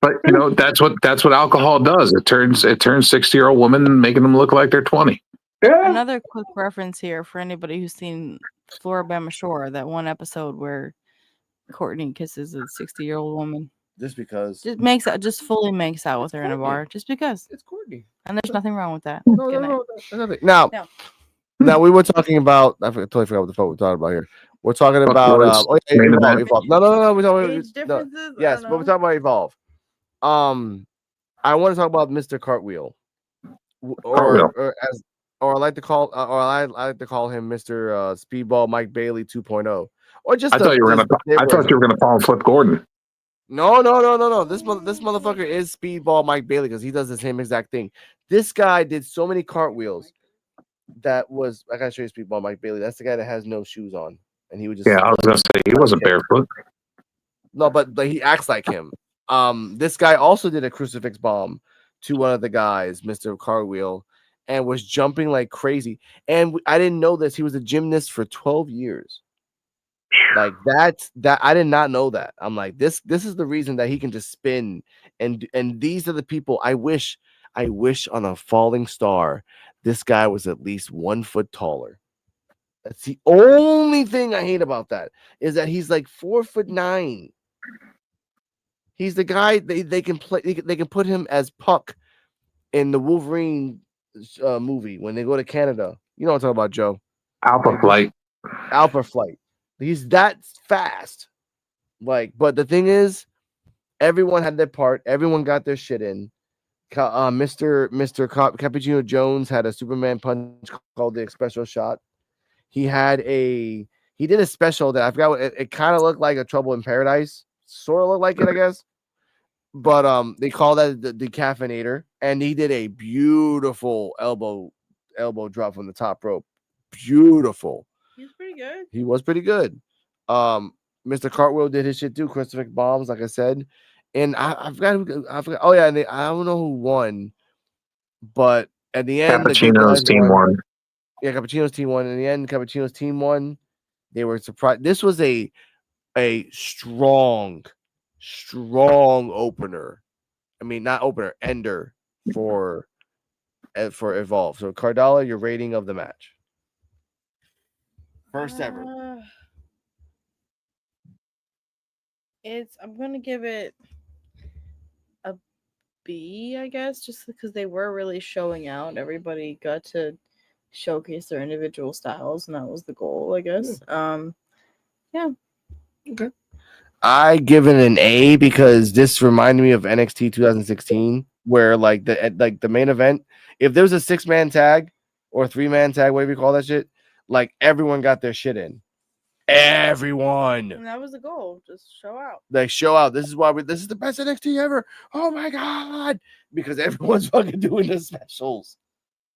But you know that's what alcohol does. It turns 60-year-old women, making them look like they're 20. Yeah. Another quick reference here for anybody who's seen Floribama Shore, that one episode where Courtney kisses a 60-year-old woman. Just because. Just fully makes out with her in a bar. Just because. It's Courtney. And there's nothing wrong with that. No, now we were talking about. I totally forgot what the fuck we're talking about here. We're talking about. Evolve. No. We're talking age differences. Yes, but we're talking about Evolve. I want to talk about Mr. Cartwheel, or I like to call him Mr. Speedball Mike Bailey 2.0, or just. I thought you were gonna call him Flip Gordon. No. This motherfucker is Speedball Mike Bailey because he does the same exact thing. This guy did so many cartwheels. That was, I gotta show you Speedball Mike Bailey. That's the guy that has no shoes on, and he would just. Yeah, I was gonna say he wasn't barefoot. No, but he acts like him. This guy also did a crucifix bomb to one of the guys, Mr. Cartwheel, and was jumping like crazy. And I didn't know this. He was a gymnast for 12 years. Like that I did not know that. I'm like, this is the reason that he can just spin, and these are the people I wish on a falling star this guy was at least 1 foot taller. That's the only thing I hate about that, is that he's like 4'9". He's the guy they can play. They can put him as Puck in the Wolverine movie when they go to Canada. You know what I'm talking about, Joe? Alpha Flight. He's that fast. Like, but the thing is, everyone had their part. Everyone got their shit in. Mr. Cappuccino Jones had a Superman punch called the Espresso Shot. He did a special that I forgot what it kind of looked like a Trouble in Paradise, sort of looked like it, I guess. But they call that the decaffeinator, and he did a beautiful elbow drop from the top rope. Beautiful. He's pretty good. He was pretty good. Mr. Cartwheel did his shit too. Crucifix bombs, like I said. And I forgot. Oh yeah, and I don't know who won, but at the end, Cappuccino's team won. Yeah, Cappuccino's team won. In the end, Cappuccino's team won. They were surprised. This was a strong opener. I mean, not opener, ender for Evolve. So Cardala, your rating of the match. First ever. I'm gonna give it a B, I guess, just because they were really showing out. Everybody got to showcase their individual styles, and that was the goal, I guess. Yeah. Okay. I give it an A because this reminded me of NXT 2016, where like the main event, if there was a 6-man tag or 3-man tag, whatever you call that shit, like everyone got their shit in. Everyone. And that was the goal. Just show out. Like show out. This is why this is the best NXT ever. Oh my god. Because everyone's fucking doing the specials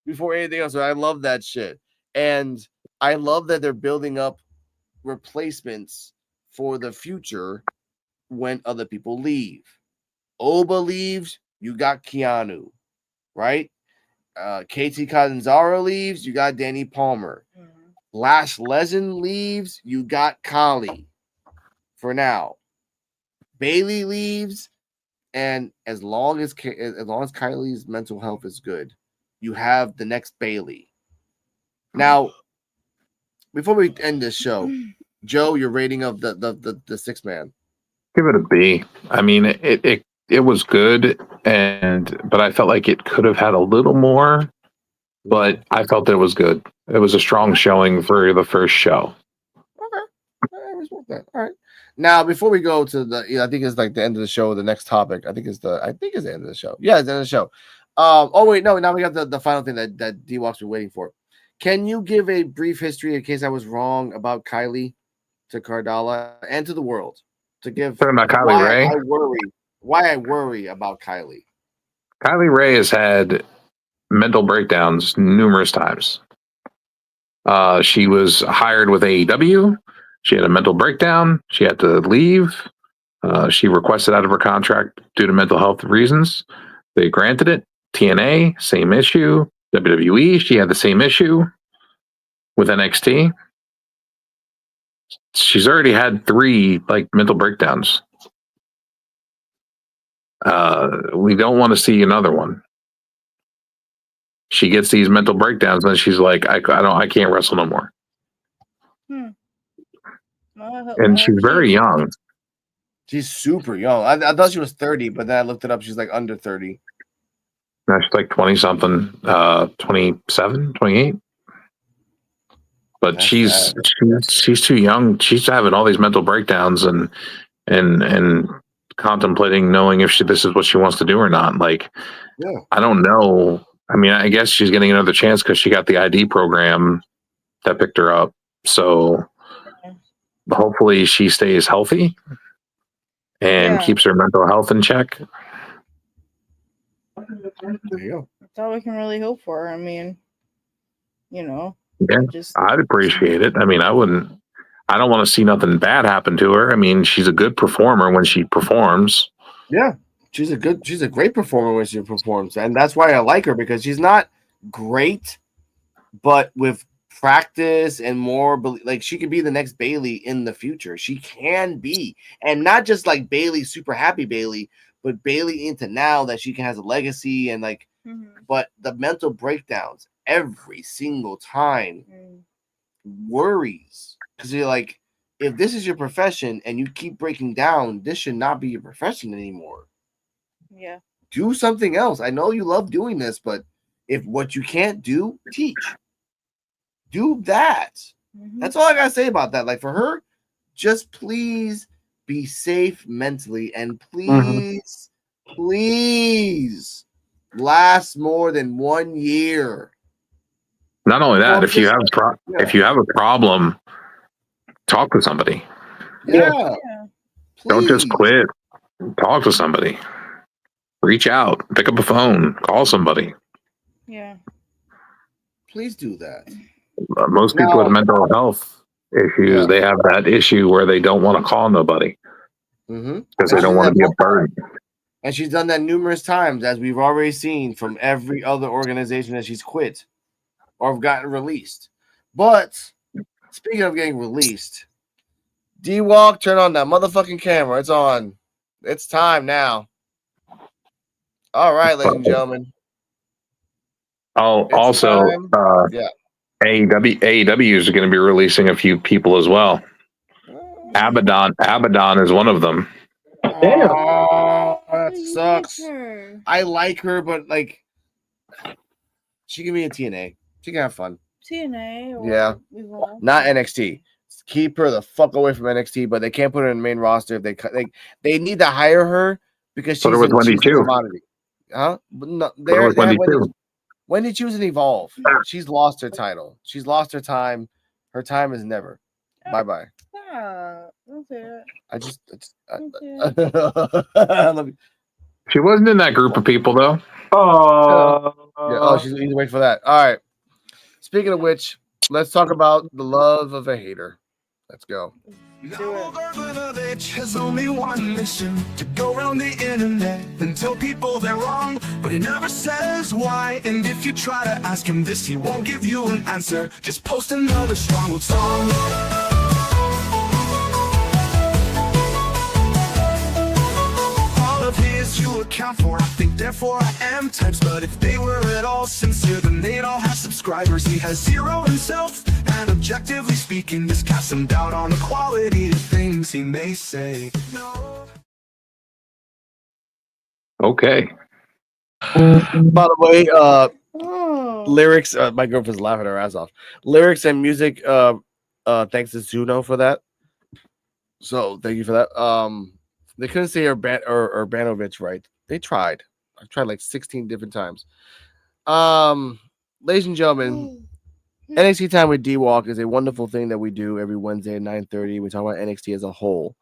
before anything else. So I love that shit. And I love that they're building up replacements for the future when other people leave. Oba leaves, you got Keanu, right? KT Catanzaro leaves, you got Danny Palmer. Lash Legend leaves, you got Kali for now. Bailey leaves, and as long as Kylie's mental health is good, you have the next Bailey. Now, before we end this show, Joe, your rating of the 6-man. Give it a B. I mean, it was good, but I felt like it could have had a little more. But I felt it was good. It was a strong showing for the first show. Okay, I respect that. All right. Now, before we go to I think it's like the end of the show. The next topic, I think it's the end of the show. Yeah, it's the end of the show. Oh wait, no. Now we got the final thing that D-Walk's been waiting for. Can you give a brief history in case I was wrong about Kylie to Cardala and to the world to give about Kylie Ray? Why I worry about Kylie. Kylie Ray has had mental breakdowns numerous times. She was hired with AEW. She had a mental breakdown. She had to leave. She requested out of her contract due to mental health reasons. They granted it. TNA, same issue. WWE, she had the same issue with NXT. She's already had 3 mental breakdowns. We don't want to see another one. She gets these mental breakdowns, and she's like, I can't wrestle no more. And she's very young. She's super young. I thought she was 30, but then I looked it up. She's like under 30. No, she's like 20 something, 27, 28. But that's she's too young. She's having all these mental breakdowns and contemplating knowing if this is what she wants to do or not. I don't know. I mean, I guess she's getting another chance because she got the ID program that picked her up. So hopefully she stays healthy and keeps her mental health in check. There you go. That's all we can really hope for. I mean, Yeah, I'd appreciate it. I mean, I don't want to see nothing bad happen to her. I mean, she's a good performer when she performs. Yeah. She's a great performer when she performs, and that's why I like her, because she's not great, but with practice and more, she could be the next Bailey in the future. She can be, and not just like Bailey, super happy Bailey, but Bailey into now that she has a legacy and but the mental breakdowns every single time worries, because you're like, if this is your profession and you keep breaking down, this should not be your profession anymore. Yeah. Do something else. I know you love doing this, but if what you can't do, teach. Do that. That's all I gotta say about that. For her, just please be safe mentally, and please lasts more than 1 year. Not only that, Well, if you have if you have a problem, talk to somebody. Yeah. Don't just Please. quit. Talk to somebody. Reach out. Pick up a phone. Call somebody. Yeah. Please do that. Most people with mental health issues, they have that issue where they don't want to call nobody because they don't want to be a burden. And she's done that numerous times, as we've already seen from every other organization that she's quit or have gotten released. But speaking of getting released, D-Walk, turn on that motherfucking camera. It's on. It's time now. All right, ladies and gentlemen. Oh, also, AEW is going to be releasing a few people as well. Abaddon is one of them. Oh, that sucks. I like her, but like, she can be in TNA. She can have fun. TNA. Or Evolve. Not NXT. Keep her the fuck away from NXT, but they can't put her in the main roster if they need to hire her because she's a commodity. Huh? But no, when did she was in Evolve? She's lost her title. She's lost her time. Her time is never. Bye. I love you. She wasn't in that group of people though. Oh, she's waiting for that. All right. Speaking of which, let's talk about the love of a hater. Let's go. Urbanovich has only one mission: to go around the internet and tell people they're wrong, but he never says why. And if you try to ask him this, he won't give you an answer. Just post another stronghold song. Of his you account for, I think therefore I am types, but if they were at all sincere, then they'd all have subscribers. He has zero himself, and objectively speaking, this casts some doubt on the quality of things he may say. No. Okay. By the way, lyrics, my girlfriend's laughing her ass off. Lyrics and music, thanks to Zuno for that. So thank you for that. They couldn't say Urbanovich right. They tried. I've tried like 16 different times. Ladies and gentlemen, NXT Time with D-Walk is a wonderful thing that we do every Wednesday at 9:30. We talk about NXT as a whole.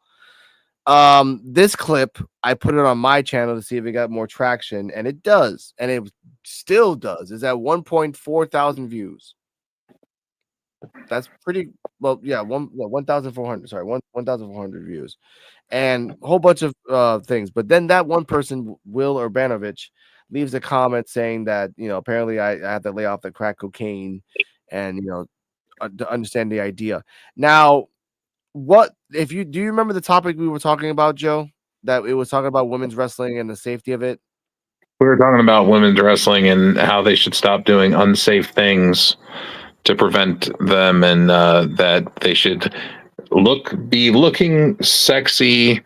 This clip, I put it on my channel to see if it got more traction, and it does, and it still does. It's at 1.4 thousand views. That's pretty well, yeah, 1,400. Sorry, 1,400 views. And a whole bunch of things. But then that one person, Will Urbanovich, leaves a comment saying that, apparently I had to lay off the crack cocaine and, to understand the idea. Now, do you remember the topic we were talking about, Joe? That it was talking about women's wrestling and the safety of it? We were talking about women's wrestling and how they should stop doing unsafe things to prevent them, and that they should be looking sexy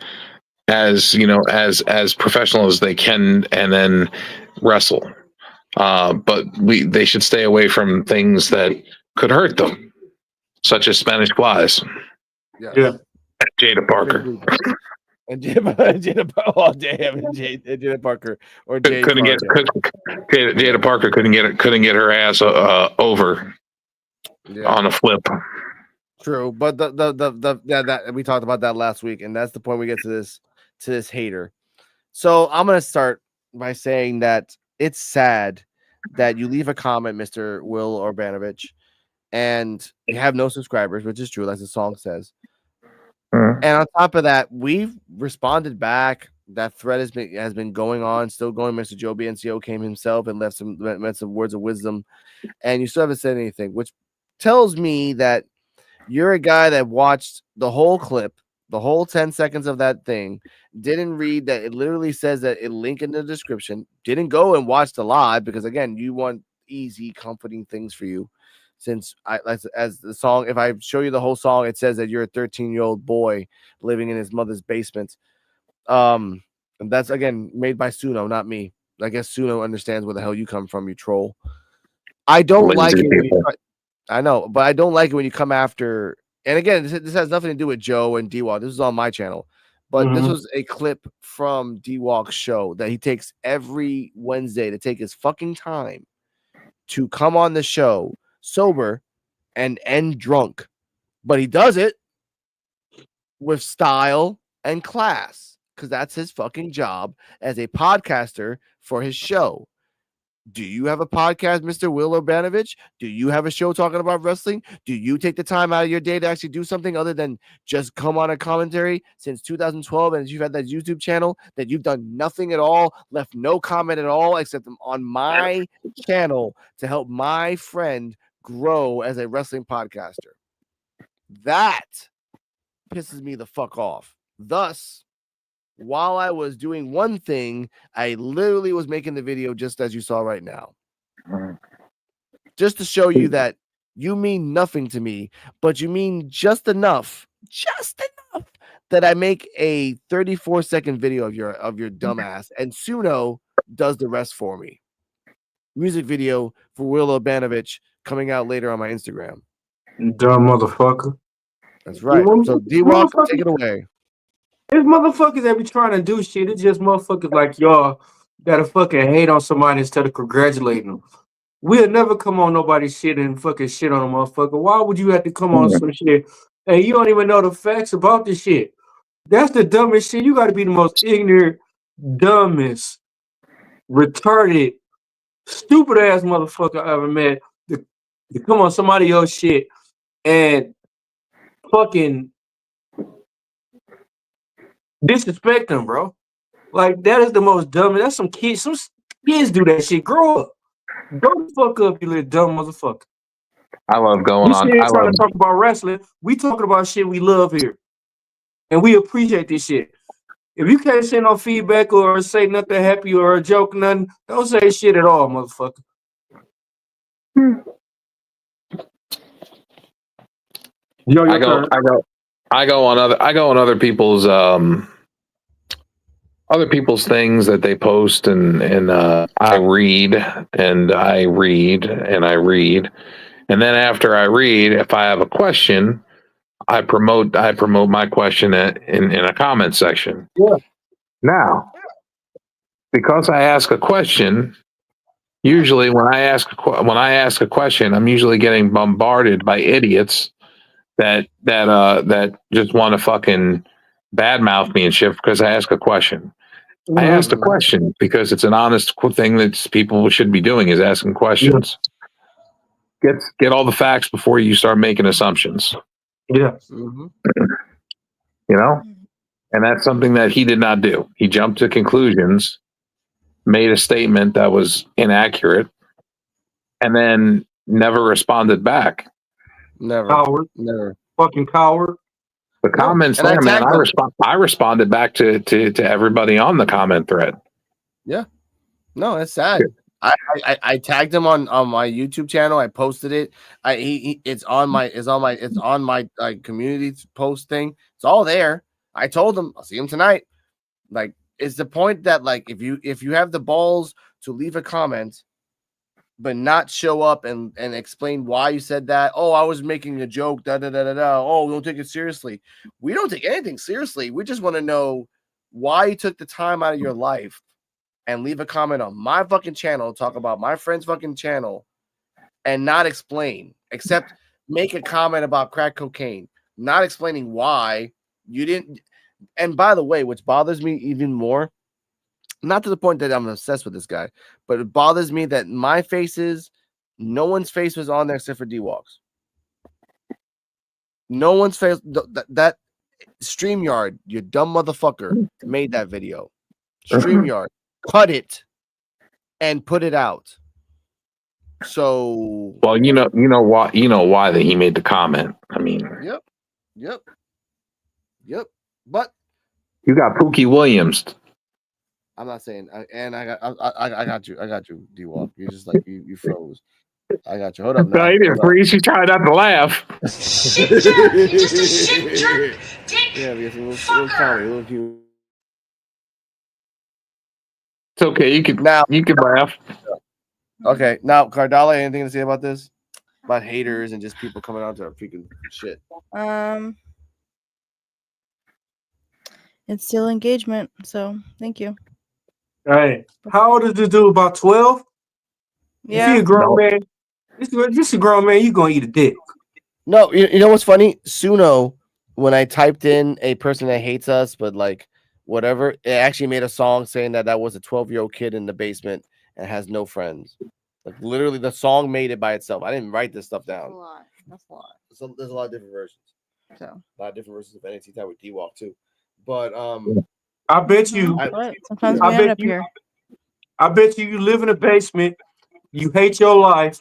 as as professional as they can, and then wrestle. But they should stay away from things that could hurt them, such as Spanish flies. Yeah. Jada Parker. And Jada Parker or Jada Parker couldn't get her ass over on a flip. True, but that we talked about that last week, and that's the point we get to this hater. So I'm gonna start by saying that it's sad that you leave a comment, Mr. Will Urbanovich, and you have no subscribers, which is true, as the song says. And on top of that, we've responded back. That thread has been going on, still going. Mr. Joe BNCO came himself and left some words of wisdom, and you still haven't said anything, which tells me that you're a guy that watched the whole clip, the whole 10 seconds of that thing, didn't read that it literally says that it link in the description, didn't go and watch the live because, again, you want easy, comforting things for you. Since as the song, if I show you the whole song, it says that you're a 13-year-old boy living in his mother's basement. And that's, again, made by Suno, not me. I guess Suno understands where the hell you come from, you troll. I don't like it when you I know, but I don't like it when you come after. And again, this has nothing to do with Joe and D-Walk. This is on my channel. But this was a clip from D-Walk's show that he takes every Wednesday to take his fucking time to come on the show sober and end drunk. But he does it with style and class because that's his fucking job as a podcaster for his show. Do you have a podcast, Mr. Will Urbanovich? Do you have a show talking about wrestling? Do you take the time out of your day to actually do something other than just come on a commentary since 2012? And you've had that YouTube channel that you've done nothing at all, left no comment at all, except on my channel to help my friend grow as a wrestling podcaster. That pisses me the fuck off. Thus, while I was doing one thing, I literally was making the video just as you saw right now. Just to show you that you mean nothing to me, but you mean just enough that I make a 34-second video of your dumbass, and Suno does the rest for me. Music video for Will Urbanovich coming out later on my Instagram. Dumb motherfucker. That's right. So D-Walk, take it away. There's motherfuckers that be trying to do shit. It's just motherfuckers like y'all that fucking hate on somebody instead of congratulating them. We'll never come on nobody's shit and fucking shit on a motherfucker. Why would you have to come on some shit and you don't even know the facts about this shit? That's the dumbest shit. You got to be the most ignorant, dumbest, retarded, stupid ass motherfucker I ever met to come on somebody else's shit and fucking disrespect them, bro. Like, that is the most dumb. That's some kids do that shit. Grow up. Grow the fuck up, you little dumb motherfucker. I love going on. We trying to talk about wrestling. We talking about shit we love here. And we appreciate this shit. If you can't send no feedback or say nothing happy or a joke, nothing, don't say shit at all, motherfucker. Yo, I go on other people's things that they post, and I read and I read and I read, and then after I read, if I have a question, I promote my question in a comment section. Yeah. Now, because I ask a question, usually when I ask a question, I'm usually getting bombarded by idiots that just want to fucking badmouth me and shit because I ask a question. I asked a question because it's an honest thing that people should be doing, is asking questions. Get all the facts before you start making assumptions. Yeah. You know? And that's something that he did not do. He jumped to conclusions, made a statement that was inaccurate, and then never responded back. Coward. Never. Fucking coward. The comments there, man. I responded back to everybody on the comment thread. Yeah. No, it's sad. I tagged him on my YouTube channel. I posted it. It's on my community post thing. It's all there. I told him I'll see him tonight. Like, it's the point that, like, if you have the balls to leave a comment but not show up and explain why you said that. Oh, I was making a joke. Da da da da da. Oh, don't take it seriously. We don't take anything seriously. We just want to know why you took the time out of your life and leave a comment on my fucking channel, talk about my friend's fucking channel, and not explain, except make a comment about crack cocaine, not explaining why you didn't. And by the way, which bothers me even more, not to the point that I'm obsessed with this guy, but it bothers me that my faces, no one's face was on there except for D-Walk's. No one's face. That StreamYard, you dumb motherfucker, made that video. StreamYard, cut it and put it out. So, well, you know why that he made the comment. I mean, yep. But you got Pookie Williams. I'm not saying, and I got you, D-Walk. You just like you froze. I got you. Hold up. No, you didn't freeze. You tried not to laugh. Shit jerk! You're just a shit jerk, dick. Yeah, because a little comedy, a little cute. It's okay. You can laugh. Okay, now Cardala, anything to say about this? About haters and just people coming out to our freaking shit. It's still engagement, so thank you. Hey, how old is this dude? About 12? Yeah. If he a grown man, this a grown man, you gonna eat a dick. No, you know what's funny? Suno, when I typed in a person that hates us, but like whatever, it actually made a song saying that was a 12-year-old kid in the basement and has no friends. Like literally, the song made it by itself. I didn't write this stuff down. That's a lot. So there's a lot of different versions. So A lot of different versions of NXT time with D-Walk too. But I bet you. But sometimes I we bet end up you. here. I bet you live in a basement. You hate your life.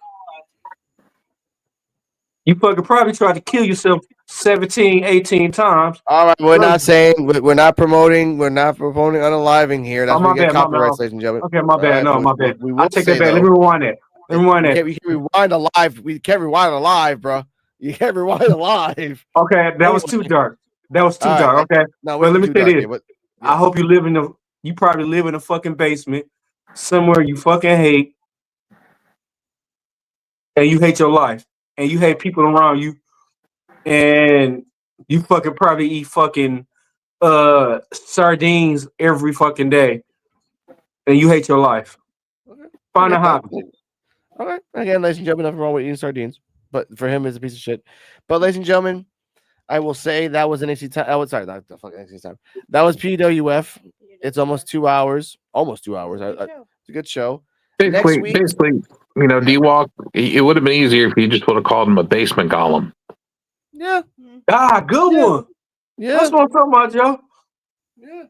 You fucking probably tried to kill yourself 17, 18 times. all right, we're not saying we're not promoting unaliving here. That's Oh, where my you get bad, my copyrights, bad. ladies and gentlemen. Okay, my bad. All No, right, my but bad. We I will take say that back. though, Let me rewind that. Let me rewind you that. can't rewind a live. We can't rewind a live, bro. You can't rewind a live. Okay, that was too dark. That was too All right, dark. Okay. No, But let me say this. but I hope you probably live in a fucking basement somewhere you fucking hate. And you hate your life. And you hate people around you. And you fucking probably eat fucking sardines every fucking day. And you hate your life. Find a hobby. All right. Again, ladies and gentlemen, nothing wrong with eating sardines. But for him, it's a piece of shit. But ladies and gentlemen, I will say that was NXT time. Oh, sorry, not the fucking NXT time. That was PWF. It's almost 2 hours. Almost 2 hours. It's a good show. Basically, D-Walk, it would have been easier if you just would have called him a basement golem. Yeah. Good one. Yeah. That's what I'm talking about, Joe. Yeah.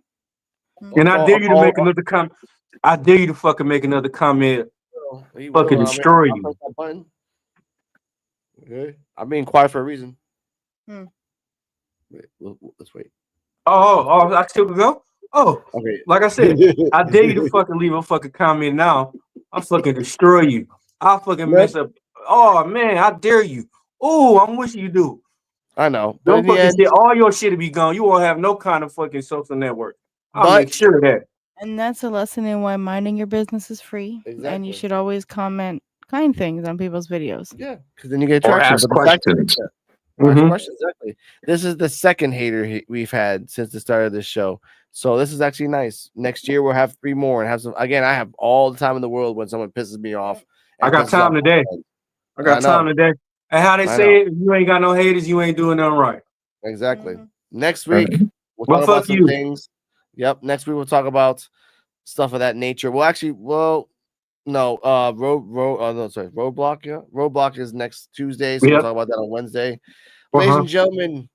And I dare you to make another comment. I dare you to fucking make another comment. Fucking destroy you. Okay. I'm being quiet for a reason. Wait, let's wait. Oh, I still can go? Oh, okay. Like I said, I dare you to fucking leave a fucking comment now. I'll fucking destroy you. I'll fucking mess up. Oh, man, I dare you. Oh, I'm wishing you do. I know. Don't fucking shit. All your shit will be gone. You won't have no kind of fucking social network. I'll make sure of that. And that's a lesson in why minding your business is free. Exactly. And you should always comment kind things on people's videos. Yeah, because then you get Or traction. ask questions. Ask questions, exactly. This is the second hater we've had since the start of this show. So this is actually nice. Next year we'll have 3 more and have some. Again, I have all the time in the world when someone pisses me off. I got time today. I got time today. And how they say it, if you ain't got no haters, you ain't doing nothing right. Exactly. Next week we'll talk about some things. Yep. Next week we'll talk about stuff of that nature. No, Roadblock. Yeah, Roadblock is next Tuesday, so we'll talk about that on Wednesday. Ladies and gentlemen,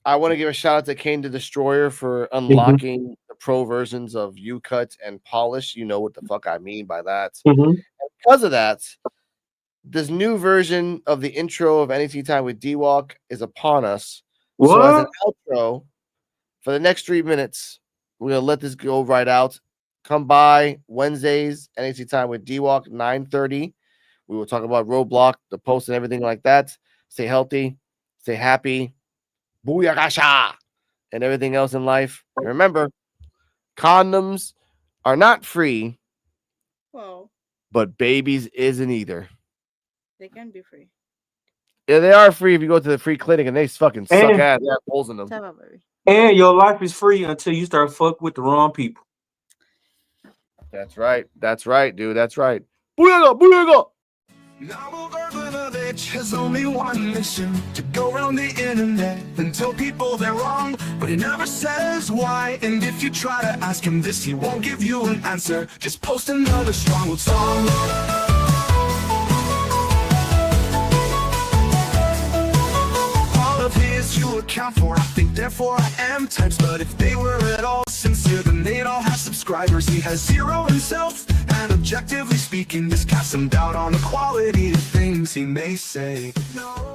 I want to give a shout out to Kane the Destroyer for unlocking the pro versions of U-Cut and Polish. You know what the fuck I mean by that. Because of that, this new version of the intro of NXT Time with D-Walk is upon us. So as an outro, for the next 3 minutes, we're going to let this go right out. Come by Wednesdays, NXT Time with D-Walk, 9:30. We will talk about Roadblock, the post, and everything like that. Stay healthy, stay happy, booyakasha, and everything else in life. And remember, condoms are not free, but babies isn't either. They can be free. Yeah, they are free if you go to the free clinic and they fucking suck ass. They have holes in them. And your life is free until you start fuck with the wrong people. That's right. That's right, dude. That's right. Booyaka, booyaka. Now Urbanovich has only one mission: to go around the internet and tell people they're wrong, but he never says why. And if you try to ask him this, he won't give you an answer. Just post another Stronghold song. You account for, I think, therefore I am types. But if they were at all sincere, then they'd all have subscribers. He has 0 himself, and objectively speaking, just cast some doubt on the quality of things he may say. No.